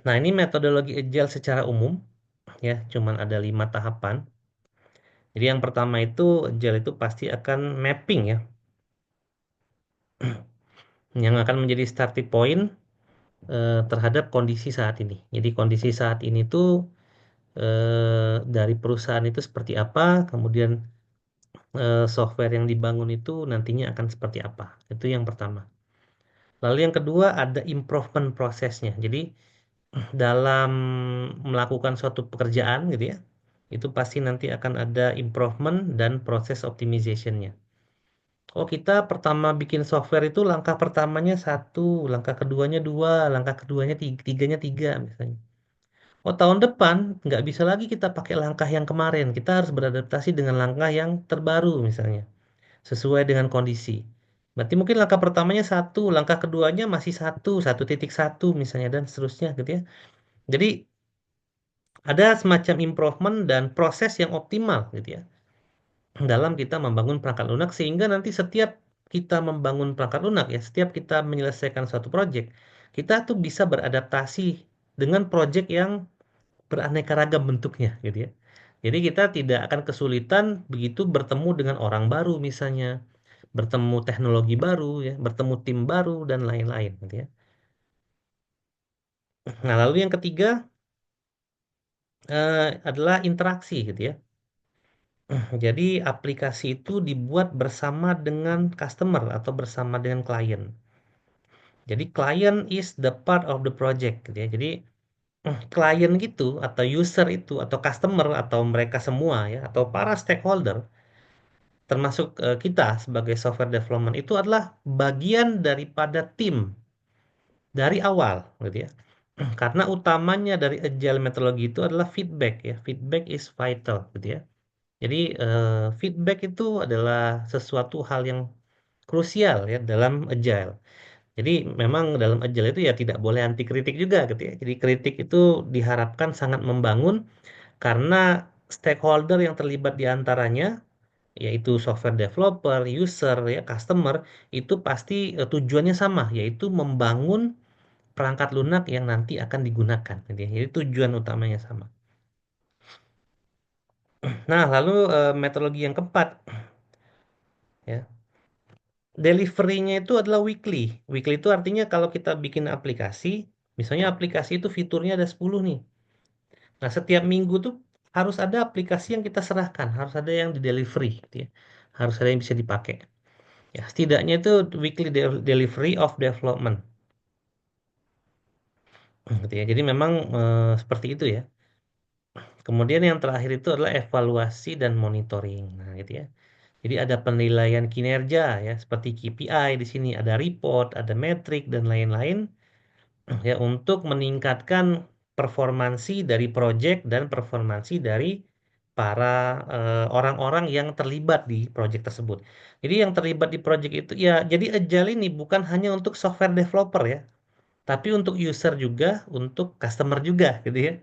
Nah ini metodologi agile secara umum ya, cuman ada 5 tahapan. Jadi yang pertama itu agile itu pasti akan mapping ya, yang akan menjadi starting point terhadap kondisi saat ini. Jadi kondisi saat ini tuh dari perusahaan itu seperti apa, kemudian software yang dibangun itu nantinya akan seperti apa. Itu yang pertama. Lalu yang kedua ada improvement prosesnya. Jadi dalam melakukan suatu pekerjaan gitu ya, itu pasti nanti akan ada improvement dan proses optimizationnya. Oh kita pertama bikin software itu langkah pertamanya satu, langkah keduanya dua, langkah keduanya tiga, tiganya tiga misalnya. Oh, tahun depan nggak bisa lagi kita pakai langkah yang kemarin. Kita harus beradaptasi dengan langkah yang terbaru misalnya, sesuai dengan kondisi. Berarti mungkin langkah pertamanya satu, langkah keduanya masih satu, 1.1 misalnya, dan seterusnya gitu ya. Jadi ada semacam improvement dan proses yang optimal gitu ya dalam kita membangun perangkat lunak sehingga nanti setiap kita membangun perangkat lunak ya, setiap kita menyelesaikan suatu project, kita tuh bisa beradaptasi dengan project yang beraneka ragam bentuknya gitu ya. Jadi kita tidak akan kesulitan begitu bertemu dengan orang baru misalnya, bertemu teknologi baru ya, bertemu tim baru dan lain-lain gitu ya. Nah, lalu yang ketiga adalah interaksi gitu ya. Jadi aplikasi itu dibuat bersama dengan customer atau bersama dengan klien. Jadi klien is the part of the project gitu ya. Jadi klien gitu atau user itu atau customer atau mereka semua ya atau para stakeholder termasuk kita sebagai software development itu adalah bagian daripada tim dari awal gitu ya. Karena utamanya dari agile methodology itu adalah feedback ya. Feedback is vital gitu ya. Jadi feedback itu adalah sesuatu hal yang krusial ya dalam agile. Jadi memang dalam agile itu ya tidak boleh anti kritik juga gitu ya. Jadi kritik itu diharapkan sangat membangun karena stakeholder yang terlibat di antaranya yaitu software developer, user, ya, customer, itu pasti tujuannya sama, yaitu membangun perangkat lunak yang nanti akan digunakan. Gitu ya. Jadi tujuan utamanya sama. Nah, lalu metodologi yang keempat, ya, delivery-nya itu adalah weekly. Weekly itu artinya kalau kita bikin aplikasi, misalnya aplikasi itu fiturnya ada 10 nih. Nah, setiap minggu tuh harus ada aplikasi yang kita serahkan, harus ada yang di delivery, gitu ya. Harus ada yang bisa dipakai. Ya, setidaknya itu weekly delivery of development. Gitu ya. Jadi memang seperti itu ya. Kemudian yang terakhir itu adalah evaluasi dan monitoring. Nah, gitu ya. Jadi ada penilaian kinerja ya, seperti KPI di sini ada report, ada metrik dan lain-lain ya untuk meningkatkan performansi dari project dan performansi dari para orang-orang yang terlibat di project tersebut. Jadi yang terlibat di project itu ya, jadi Agile ini bukan hanya untuk software developer ya, tapi untuk user juga, untuk customer juga gitu ya.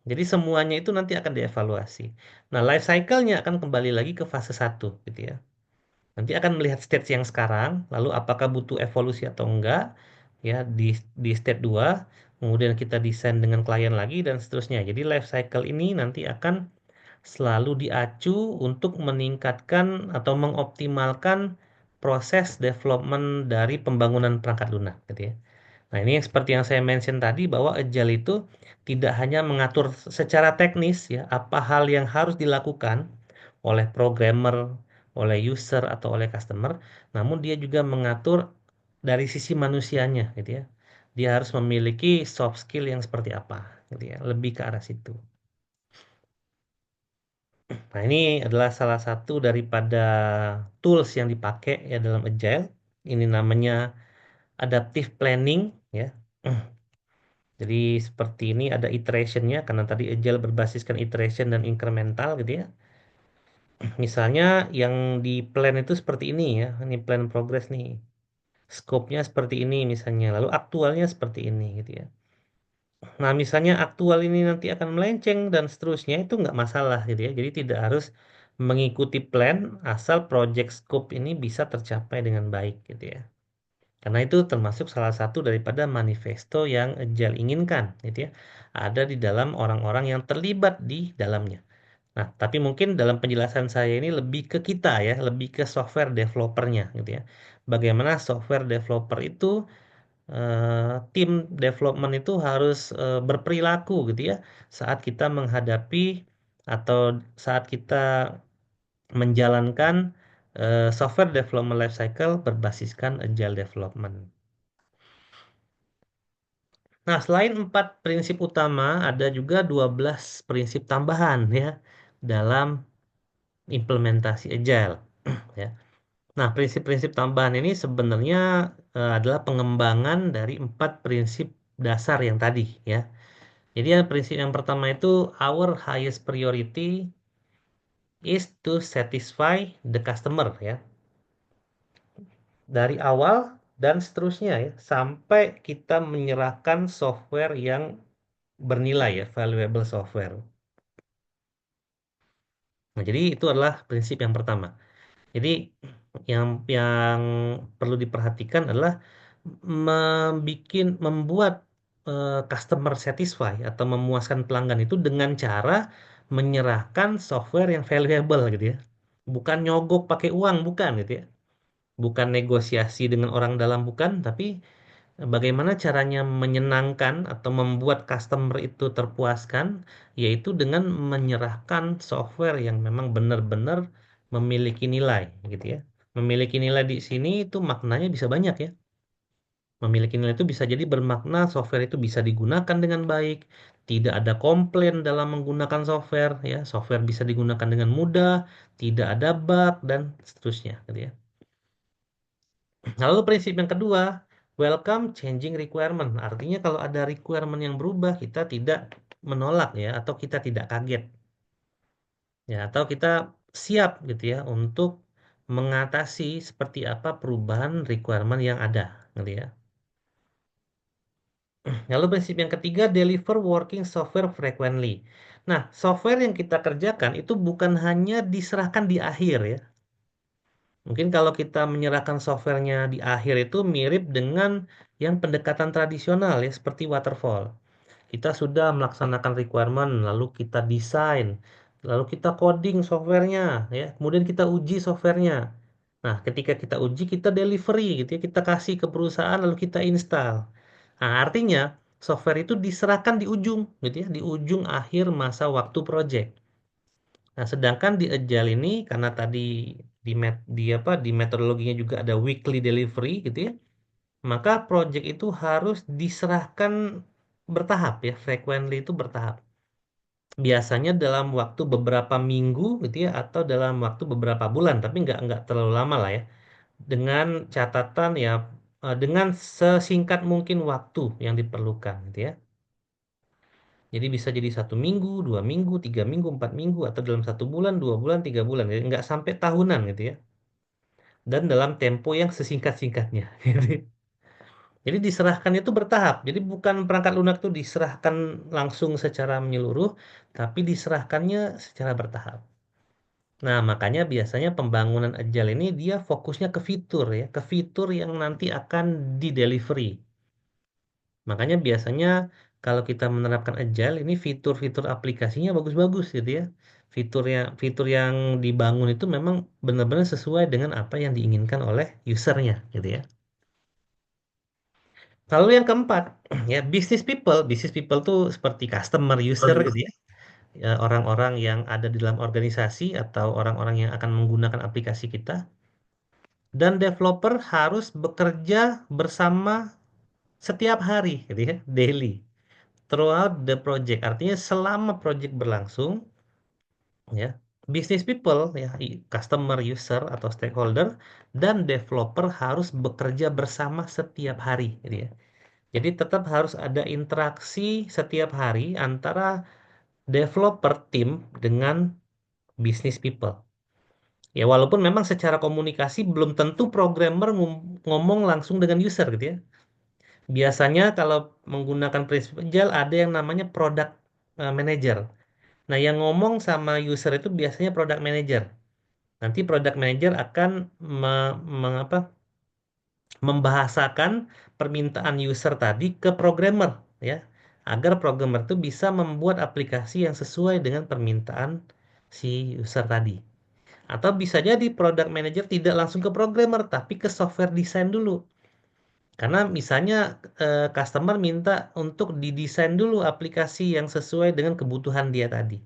Jadi semuanya itu nanti akan dievaluasi. Nah, life cycle-nya akan kembali lagi ke fase satu gitu ya. Nanti akan melihat stage yang sekarang, lalu apakah butuh evolusi atau enggak, ya di stage 2 kemudian kita desain dengan klien lagi dan seterusnya. Jadi life cycle ini nanti akan selalu diacu untuk meningkatkan atau mengoptimalkan proses development dari pembangunan perangkat lunak gitu ya. Nah, ini yang seperti yang saya mention tadi bahwa Agile itu tidak hanya mengatur secara teknis ya apa hal yang harus dilakukan oleh programmer, oleh user atau oleh customer, namun dia juga mengatur dari sisi manusianya gitu ya. Dia harus memiliki soft skill yang seperti apa gitu ya, lebih ke arah situ. Nah, ini adalah salah satu daripada tools yang dipakai ya dalam Agile. Ini namanya adaptive planning ya. Jadi seperti ini ada iteration-nya karena tadi Agile berbasiskan iteration dan incremental gitu ya. Misalnya yang di plan itu seperti ini ya. Ini plan progress nih. Scope-nya seperti ini misalnya. Lalu aktualnya seperti ini gitu ya. Nah, misalnya aktual ini nanti akan melenceng dan seterusnya itu nggak masalah gitu ya. Jadi tidak harus mengikuti plan asal project scope ini bisa tercapai dengan baik gitu ya. Karena itu termasuk salah satu daripada manifesto yang Agile inginkan gitu ya. Ada di dalam orang-orang yang terlibat di dalamnya. Nah, tapi mungkin dalam penjelasan saya ini lebih ke kita ya, lebih ke software developernya gitu ya. Bagaimana software developer itu tim development itu harus berperilaku gitu ya saat kita menghadapi atau saat kita menjalankan software development lifecycle berbasiskan agile development. Nah, selain 4 prinsip utama, ada juga 12 prinsip tambahan ya dalam implementasi agile ya. Nah, prinsip-prinsip tambahan ini sebenarnya adalah pengembangan dari 4 prinsip dasar yang tadi ya. Jadi yang prinsip yang pertama itu our highest priority is to satisfy the customer ya. Dari awal dan seterusnya ya sampai kita menyerahkan software yang bernilai ya, valuable software. Nah, jadi itu adalah prinsip yang pertama. Jadi yang perlu diperhatikan adalah membuat customer satisfy atau memuaskan pelanggan itu dengan cara menyerahkan software yang valuable gitu ya. Bukan nyogok pakai uang, bukan gitu ya. Bukan negosiasi dengan orang dalam, bukan, tapi bagaimana caranya menyenangkan atau membuat customer itu terpuaskan, yaitu dengan menyerahkan software yang memang benar-benar memiliki nilai, gitu ya. Memiliki nilai di sini itu maknanya bisa banyak ya. Memiliki nilai itu bisa jadi bermakna software itu bisa digunakan dengan baik, tidak ada komplain dalam menggunakan software, ya. Software bisa digunakan dengan mudah, tidak ada bug dan seterusnya, gitu ya. Lalu prinsip yang kedua, welcome changing requirement. Artinya kalau ada requirement yang berubah, kita tidak menolak ya, atau kita tidak kaget. Ya, atau kita siap gitu ya untuk mengatasi seperti apa perubahan requirement yang ada, gitu ya. Lalu prinsip yang ketiga, deliver working software frequently. Nah, software yang kita kerjakan itu bukan hanya diserahkan di akhir ya. Mungkin kalau kita menyerahkan softwarenya di akhir itu mirip dengan yang pendekatan tradisional ya, seperti waterfall. Kita sudah melaksanakan requirement, lalu kita desain, lalu kita coding softwarenya, ya. Kemudian kita uji softwarenya. Nah, ketika kita uji, kita delivery gitu ya, kita kasih ke perusahaan, lalu kita install. Nah, artinya software itu diserahkan di ujung, gitu ya, di ujung akhir masa waktu project. Nah, sedangkan di Agile ini karena tadi di metodologinya juga ada weekly delivery gitu ya, maka project itu harus diserahkan bertahap ya, frequently itu bertahap. Biasanya dalam waktu beberapa minggu gitu ya, atau dalam waktu beberapa bulan, tapi nggak terlalu lama lah ya. Dengan catatan ya, dengan sesingkat mungkin waktu yang diperlukan gitu ya. Jadi bisa jadi 1 minggu, 2 minggu, 3 minggu, 4 minggu, atau dalam 1 bulan, 2 bulan, 3 bulan. Jadi nggak sampai tahunan gitu ya. Dan dalam tempo yang sesingkat-singkatnya. Gitu. Jadi diserahkan itu bertahap. Jadi bukan perangkat lunak itu diserahkan langsung secara menyeluruh, tapi diserahkannya secara bertahap. Nah, makanya biasanya pembangunan Agile ini dia fokusnya ke fitur ya, ke fitur yang nanti akan di delivery. Makanya biasanya kalau kita menerapkan Agile ini fitur-fitur aplikasinya bagus-bagus gitu ya. Fitur yang dibangun itu memang benar-benar sesuai dengan apa yang diinginkan oleh usernya gitu ya. Lalu yang keempat, ya business people tuh seperti customer user gitu ya. Ya, orang-orang yang ada di dalam organisasi atau orang-orang yang akan menggunakan aplikasi kita. Dan developer harus bekerja bersama setiap hari gitu ya, daily, throughout the project. Artinya selama project berlangsung, ya, business people ya, customer, user atau stakeholder dan developer harus bekerja bersama setiap hari gitu ya. Jadi tetap harus ada interaksi setiap hari antara developer tim dengan business people. Ya walaupun memang secara komunikasi belum tentu programmer ngomong langsung dengan user gitu ya. Biasanya kalau menggunakan prinsip agile ada yang namanya product manager. Nah, yang ngomong sama user itu biasanya product manager. Nanti product manager akan membahasakan permintaan user tadi ke programmer ya, agar programmer itu bisa membuat aplikasi yang sesuai dengan permintaan si user tadi. Atau bisa jadi product manager tidak langsung ke programmer tapi ke software design dulu. Karena misalnya customer minta untuk didesain dulu aplikasi yang sesuai dengan kebutuhan dia tadi.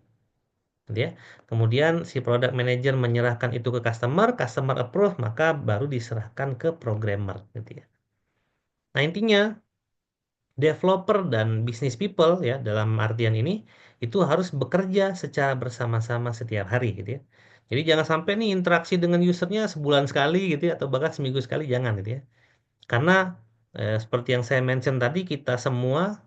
Gitu ya. Kemudian si product manager menyerahkan itu ke customer, customer approve, maka baru diserahkan ke programmer gitu ya. Nah, intinya developer dan business people ya dalam artian ini itu harus bekerja secara bersama-sama setiap hari gitu ya. Jadi jangan sampai nih interaksi dengan usernya sebulan sekali gitu ya atau bahkan seminggu sekali jangan gitu ya. Karena seperti yang saya mention tadi kita semua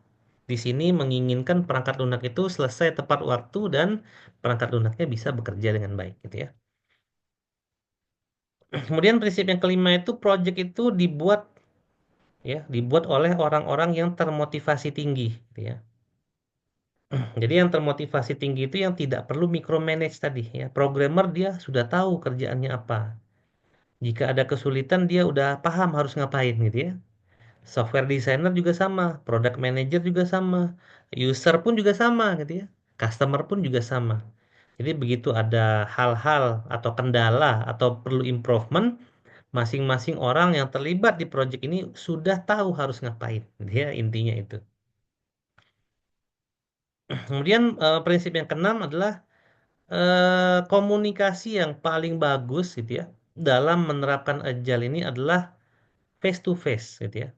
di sini menginginkan perangkat lunak itu selesai tepat waktu dan perangkat lunaknya bisa bekerja dengan baik gitu ya. Kemudian prinsip yang kelima itu project itu dibuat oleh orang-orang yang termotivasi tinggi gitu ya. Jadi yang termotivasi tinggi itu yang tidak perlu micromanage tadi ya. Programmer dia sudah tahu kerjaannya apa. Jika ada kesulitan dia udah paham harus ngapain gitu ya. Software designer juga sama, product manager juga sama, user pun juga sama gitu ya. Customer pun juga sama. Jadi begitu ada hal-hal atau kendala atau perlu improvement, masing-masing orang yang terlibat di project ini sudah tahu harus ngapain. Dia intinya itu. Kemudian prinsip yang keenam adalah komunikasi yang paling bagus gitu ya dalam menerapkan agile ini adalah face to face gitu ya.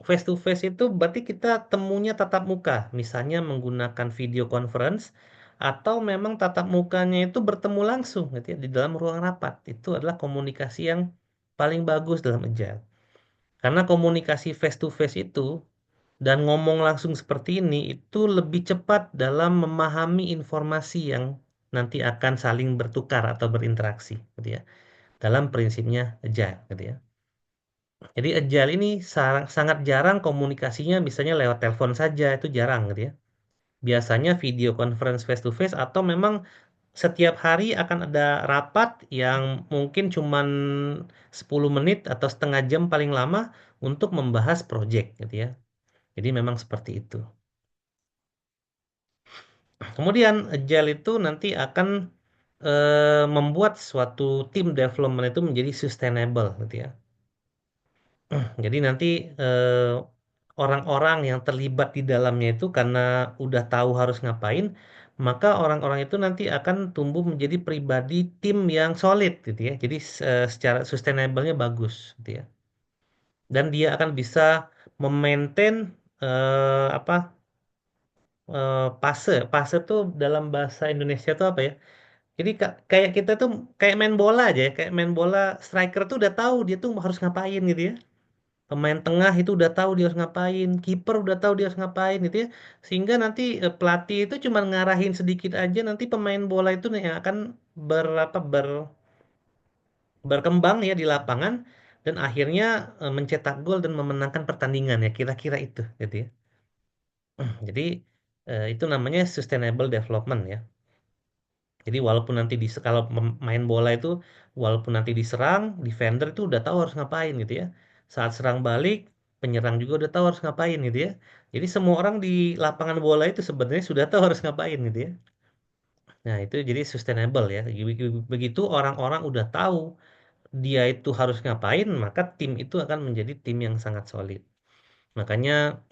Face to face itu berarti kita temunya tatap muka, misalnya menggunakan video conference atau memang tatap mukanya itu bertemu langsung gitu ya di dalam ruang rapat. Itu adalah komunikasi yang paling bagus dalam agile. Karena komunikasi face to face itu dan ngomong langsung seperti ini itu lebih cepat dalam memahami informasi yang nanti akan saling bertukar atau berinteraksi gitu ya dalam prinsipnya agile gitu ya. Jadi agile ini sangat jarang komunikasinya misalnya lewat telepon saja itu jarang gitu ya. Biasanya video conference face to face atau memang setiap hari akan ada rapat yang mungkin cuman 10 menit atau setengah jam paling lama untuk membahas project gitu ya. Jadi memang seperti itu. Kemudian Agile itu nanti akan membuat suatu tim development itu menjadi sustainable gitu ya. Jadi nanti eh, orang-orang yang terlibat di dalamnya itu karena udah tahu harus ngapain, maka orang-orang itu nanti akan tumbuh menjadi pribadi tim yang solid gitu ya. Jadi secara sustainable-nya bagus gitu ya. Dan dia akan bisa memaintain apa fase. Fase tuh dalam bahasa Indonesia tuh apa ya? Jadi kayak kita tuh kayak main bola aja ya, kayak main bola striker tuh udah tahu dia tuh harus ngapain gitu ya. pemain tengah itu udah tahu dia harus ngapain, kiper udah tahu dia harus ngapain gitu ya. Sehingga nanti pelatih itu cuma ngarahin sedikit aja, nanti pemain bola itu yang akan berkembang ya di lapangan dan akhirnya mencetak gol dan memenangkan pertandingan ya kira-kira itu gitu ya. Jadi itu namanya sustainable development ya. Jadi walaupun nanti kalau main bola itu walaupun nanti diserang, defender itu udah tahu harus ngapain gitu ya. Saat serang balik, penyerang juga udah tahu harus ngapain gitu ya. Jadi semua orang di lapangan bola itu sebenarnya sudah tahu harus ngapain gitu ya. Nah, itu jadi sustainable ya. Begitu orang-orang udah tahu dia itu harus ngapain, maka tim itu akan menjadi tim yang sangat solid. Makanya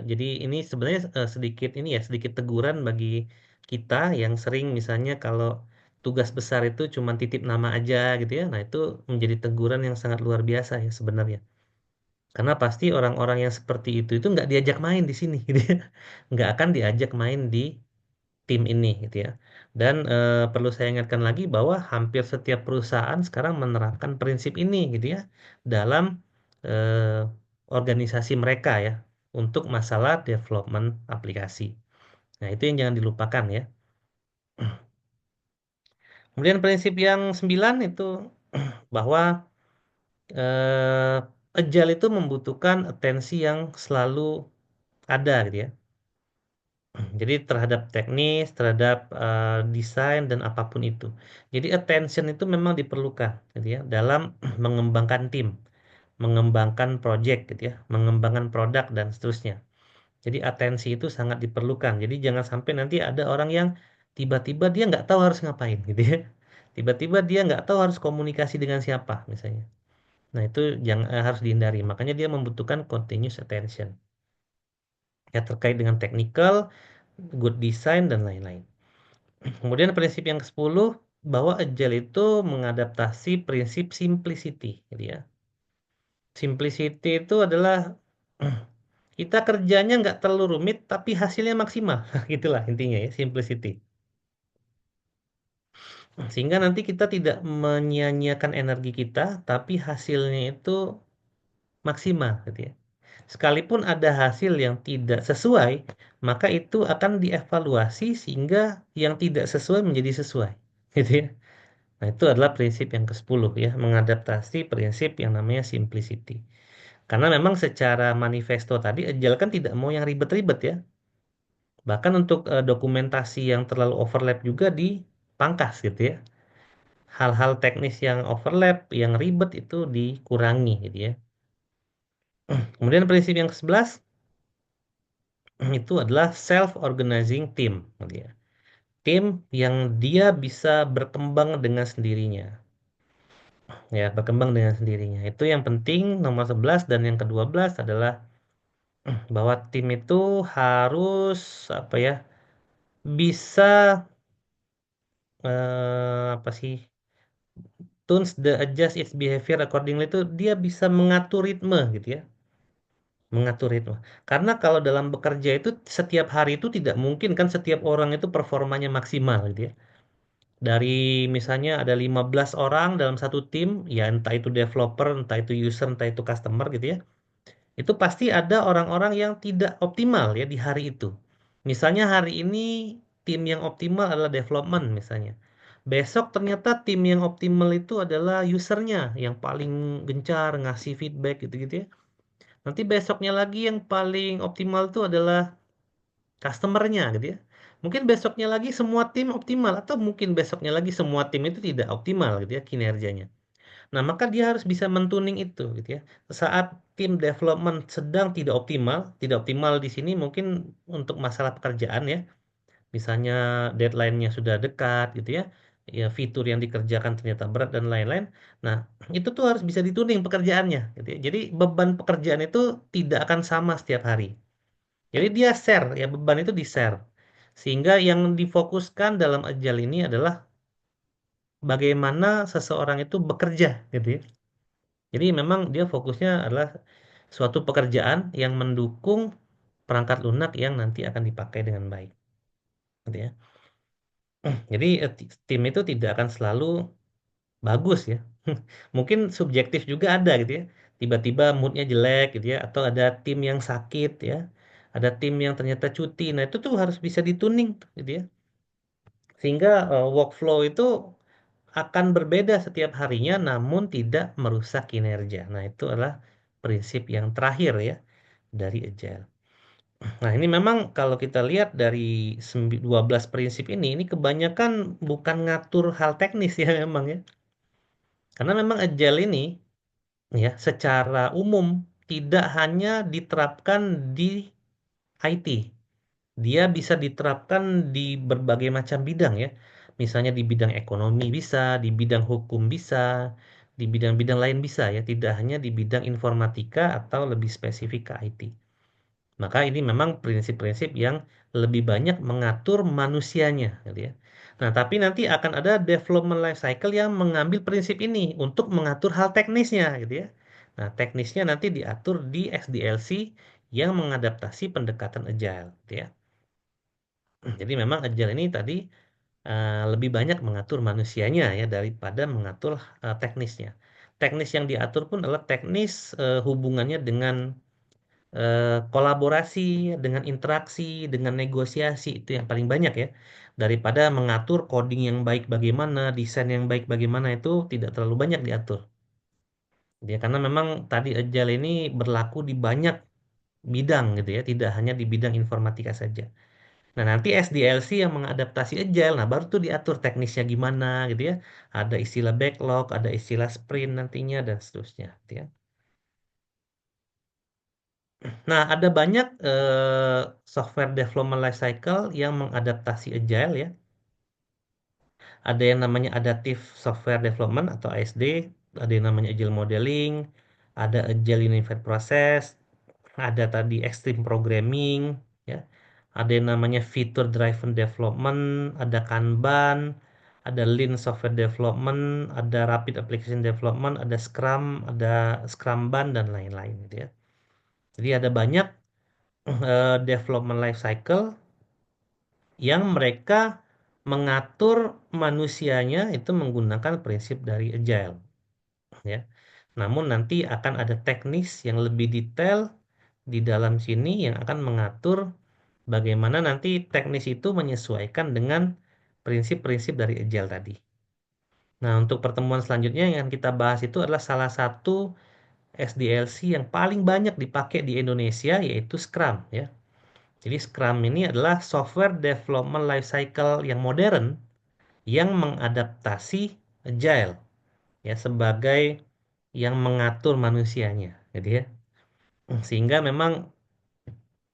jadi ini sebenarnya sedikit ini ya sedikit teguran bagi kita yang sering misalnya kalau tugas besar itu cuma titip nama aja gitu ya. Nah, itu menjadi teguran yang sangat luar biasa ya sebenarnya. Karena pasti orang-orang yang seperti itu nggak diajak main di sini gitu ya. Nggak akan diajak main di tim ini gitu ya. Dan perlu saya ingatkan lagi bahwa hampir setiap perusahaan sekarang menerapkan prinsip ini gitu ya dalam organisasi mereka ya untuk masalah development aplikasi. Nah, itu yang jangan dilupakan ya. Kemudian prinsip yang 9 itu bahwa agile itu membutuhkan atensi yang selalu ada gitu ya. Jadi terhadap teknis, terhadap desain dan apapun itu. Jadi attention itu memang diperlukan, gitu ya, dalam mengembangkan tim, mengembangkan project, gitu ya, mengembangkan produk dan seterusnya. Jadi atensi itu sangat diperlukan. Jadi jangan sampai nanti ada orang yang tiba-tiba dia nggak tahu harus ngapain, gitu ya. Tiba-tiba dia nggak tahu harus komunikasi dengan siapa, misalnya. Nah itu jangan harus dihindari. Makanya dia membutuhkan continuous attention. Ya terkait dengan technical, good design dan lain-lain. Kemudian prinsip yang ke-10 bahwa agile itu mengadaptasi prinsip simplicity, gitu ya. Simplicity itu adalah kita kerjanya nggak terlalu rumit tapi hasilnya maksimal. Gitulah intinya ya, simplicity. Sehingga nanti kita tidak menyia-nyiakan energi kita tapi hasilnya itu maksimal, gitu ya. Sekalipun ada hasil yang tidak sesuai, maka itu akan dievaluasi sehingga yang tidak sesuai menjadi sesuai, gitu ya. Nah, itu adalah prinsip yang ke-10 ya, mengadaptasi prinsip yang namanya simplicity. Karena memang secara manifesto tadi Agile kan tidak mau yang ribet-ribet ya. Bahkan untuk dokumentasi yang terlalu overlap juga dipangkas gitu ya. Hal-hal teknis yang overlap, yang ribet itu dikurangi gitu ya. Kemudian prinsip yang ke-11 itu adalah self-organizing team gitu ya. Tim yang dia bisa berkembang dengan sendirinya. Ya, berkembang dengan sendirinya. Itu yang penting nomor 11 dan yang ke-12 adalah bahwa tim itu harus apa ya? Bisa apa sih? Tunes the adjust its behavior accordingly itu dia bisa mengatur ritme gitu ya. Mengatur ritme. Karena kalau dalam bekerja itu setiap hari itu tidak mungkin kan setiap orang itu performanya maksimal gitu ya. Dari misalnya ada 15 orang dalam satu tim, ya entah itu developer, entah itu user, entah itu customer gitu ya. Itu pasti ada orang-orang yang tidak optimal ya di hari itu. Misalnya hari ini tim yang optimal adalah development misalnya. Besok ternyata tim yang optimal itu adalah usernya yang paling gencar ngasih feedback gitu-gitu ya. Nanti besoknya lagi yang paling optimal itu adalah customernya gitu ya. Mungkin besoknya lagi semua tim optimal atau mungkin besoknya lagi semua tim itu tidak optimal gitu ya kinerjanya. Nah, maka dia harus bisa mentuning itu gitu ya. Saat tim development sedang tidak optimal di sini mungkin untuk masalah pekerjaan ya. Misalnya deadline-nya sudah dekat gitu ya. Ya fitur yang dikerjakan ternyata berat dan lain-lain. Nah, itu tuh harus bisa dituning pekerjaannya gitu ya. Jadi beban pekerjaan itu tidak akan sama setiap hari. Jadi dia share ya beban itu di-share. Sehingga yang difokuskan dalam Agile ini adalah bagaimana seseorang itu bekerja gitu ya. Jadi memang dia fokusnya adalah suatu pekerjaan yang mendukung perangkat lunak yang nanti akan dipakai dengan baik. Gitu ya. Jadi tim itu tidak akan selalu bagus ya. Mungkin subjektif juga ada gitu ya. tiba-tiba moodnya jelek gitu ya, atau ada tim yang sakit ya, ada tim yang ternyata cuti. Nah, itu tuh harus bisa dituning tuh, gitu ya. Sehingga workflow itu akan berbeda setiap harinya, namun tidak merusak kinerja. Nah, itu adalah prinsip yang terakhir ya dari Agile. Nah, ini memang kalau kita lihat dari 12 prinsip ini kebanyakan bukan ngatur hal teknis ya memang ya. Karena memang Agile ini ya secara umum tidak hanya diterapkan di IT. Dia bisa diterapkan di berbagai macam bidang ya. Misalnya di bidang ekonomi bisa, di bidang hukum bisa, di bidang-bidang lain bisa ya. Tidak hanya di bidang informatika atau lebih spesifik ke IT. Maka ini memang prinsip-prinsip yang lebih banyak mengatur manusianya, gitu ya. Nah, tapi nanti akan ada development life cycle yang mengambil prinsip ini untuk mengatur hal teknisnya, gitu ya. Nah, teknisnya nanti diatur di SDLC yang mengadaptasi pendekatan agile, gitu ya. Jadi memang agile ini tadi lebih banyak mengatur manusianya ya daripada mengatur teknisnya. Teknis yang diatur pun adalah teknis hubungannya dengan kolaborasi, dengan interaksi, dengan negosiasi itu yang paling banyak ya. Daripada mengatur coding yang baik bagaimana, desain yang baik bagaimana itu tidak terlalu banyak diatur. Ya, karena memang tadi Agile ini berlaku di banyak bidang gitu ya, tidak hanya di bidang informatika saja. Nah, nanti SDLC yang mengadaptasi Agile, nah baru tuh diatur teknisnya gimana gitu ya. Ada istilah backlog, ada istilah sprint nantinya dan seterusnya gitu ya. Nah, ada banyak software development lifecycle yang mengadaptasi Agile ya. Ada yang namanya Adaptive Software Development atau ASD, ada yang namanya Agile Modeling, ada Agile Unified Process, ada tadi Extreme Programming, ya. Ada yang namanya Feature Driven Development, ada Kanban, ada Lean Software Development, ada Rapid Application Development, ada Scrum, ada Scrumban dan lain-lain gitu ya. Jadi ada banyak development life cycle yang mereka mengatur manusianya itu menggunakan prinsip dari agile ya. Namun nanti akan ada teknis yang lebih detail di dalam sini yang akan mengatur bagaimana nanti teknis itu menyesuaikan dengan prinsip-prinsip dari agile tadi. Nah, untuk pertemuan selanjutnya yang kita bahas itu adalah salah satu SDLC yang paling banyak dipakai di Indonesia yaitu Scrum ya. Jadi Scrum ini adalah software development lifecycle yang modern yang mengadaptasi Agile ya sebagai yang mengatur manusianya, gitu ya. Sehingga memang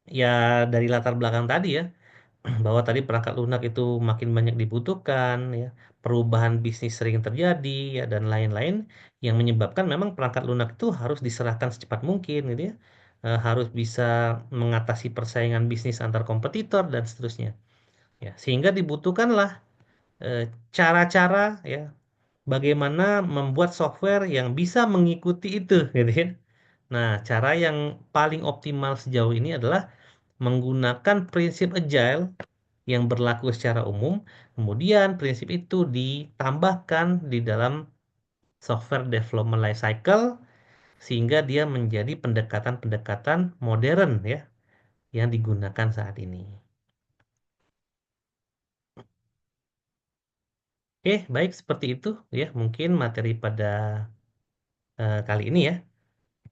ya dari latar belakang tadi ya bahwa tadi perangkat lunak itu makin banyak dibutuhkan ya, perubahan bisnis sering terjadi ya dan lain-lain yang menyebabkan memang perangkat lunak itu harus diserahkan secepat mungkin gitu ya. Harus bisa mengatasi persaingan bisnis antar kompetitor dan seterusnya. Ya, sehingga dibutuhkanlah eh, cara-cara ya bagaimana membuat software yang bisa mengikuti itu gitu ya. Nah, cara yang paling optimal sejauh ini adalah menggunakan prinsip agile yang berlaku secara umum, kemudian prinsip itu ditambahkan di dalam software development lifecycle sehingga dia menjadi pendekatan-pendekatan modern ya yang digunakan saat ini. Oke, baik seperti itu ya mungkin materi pada kali ini ya.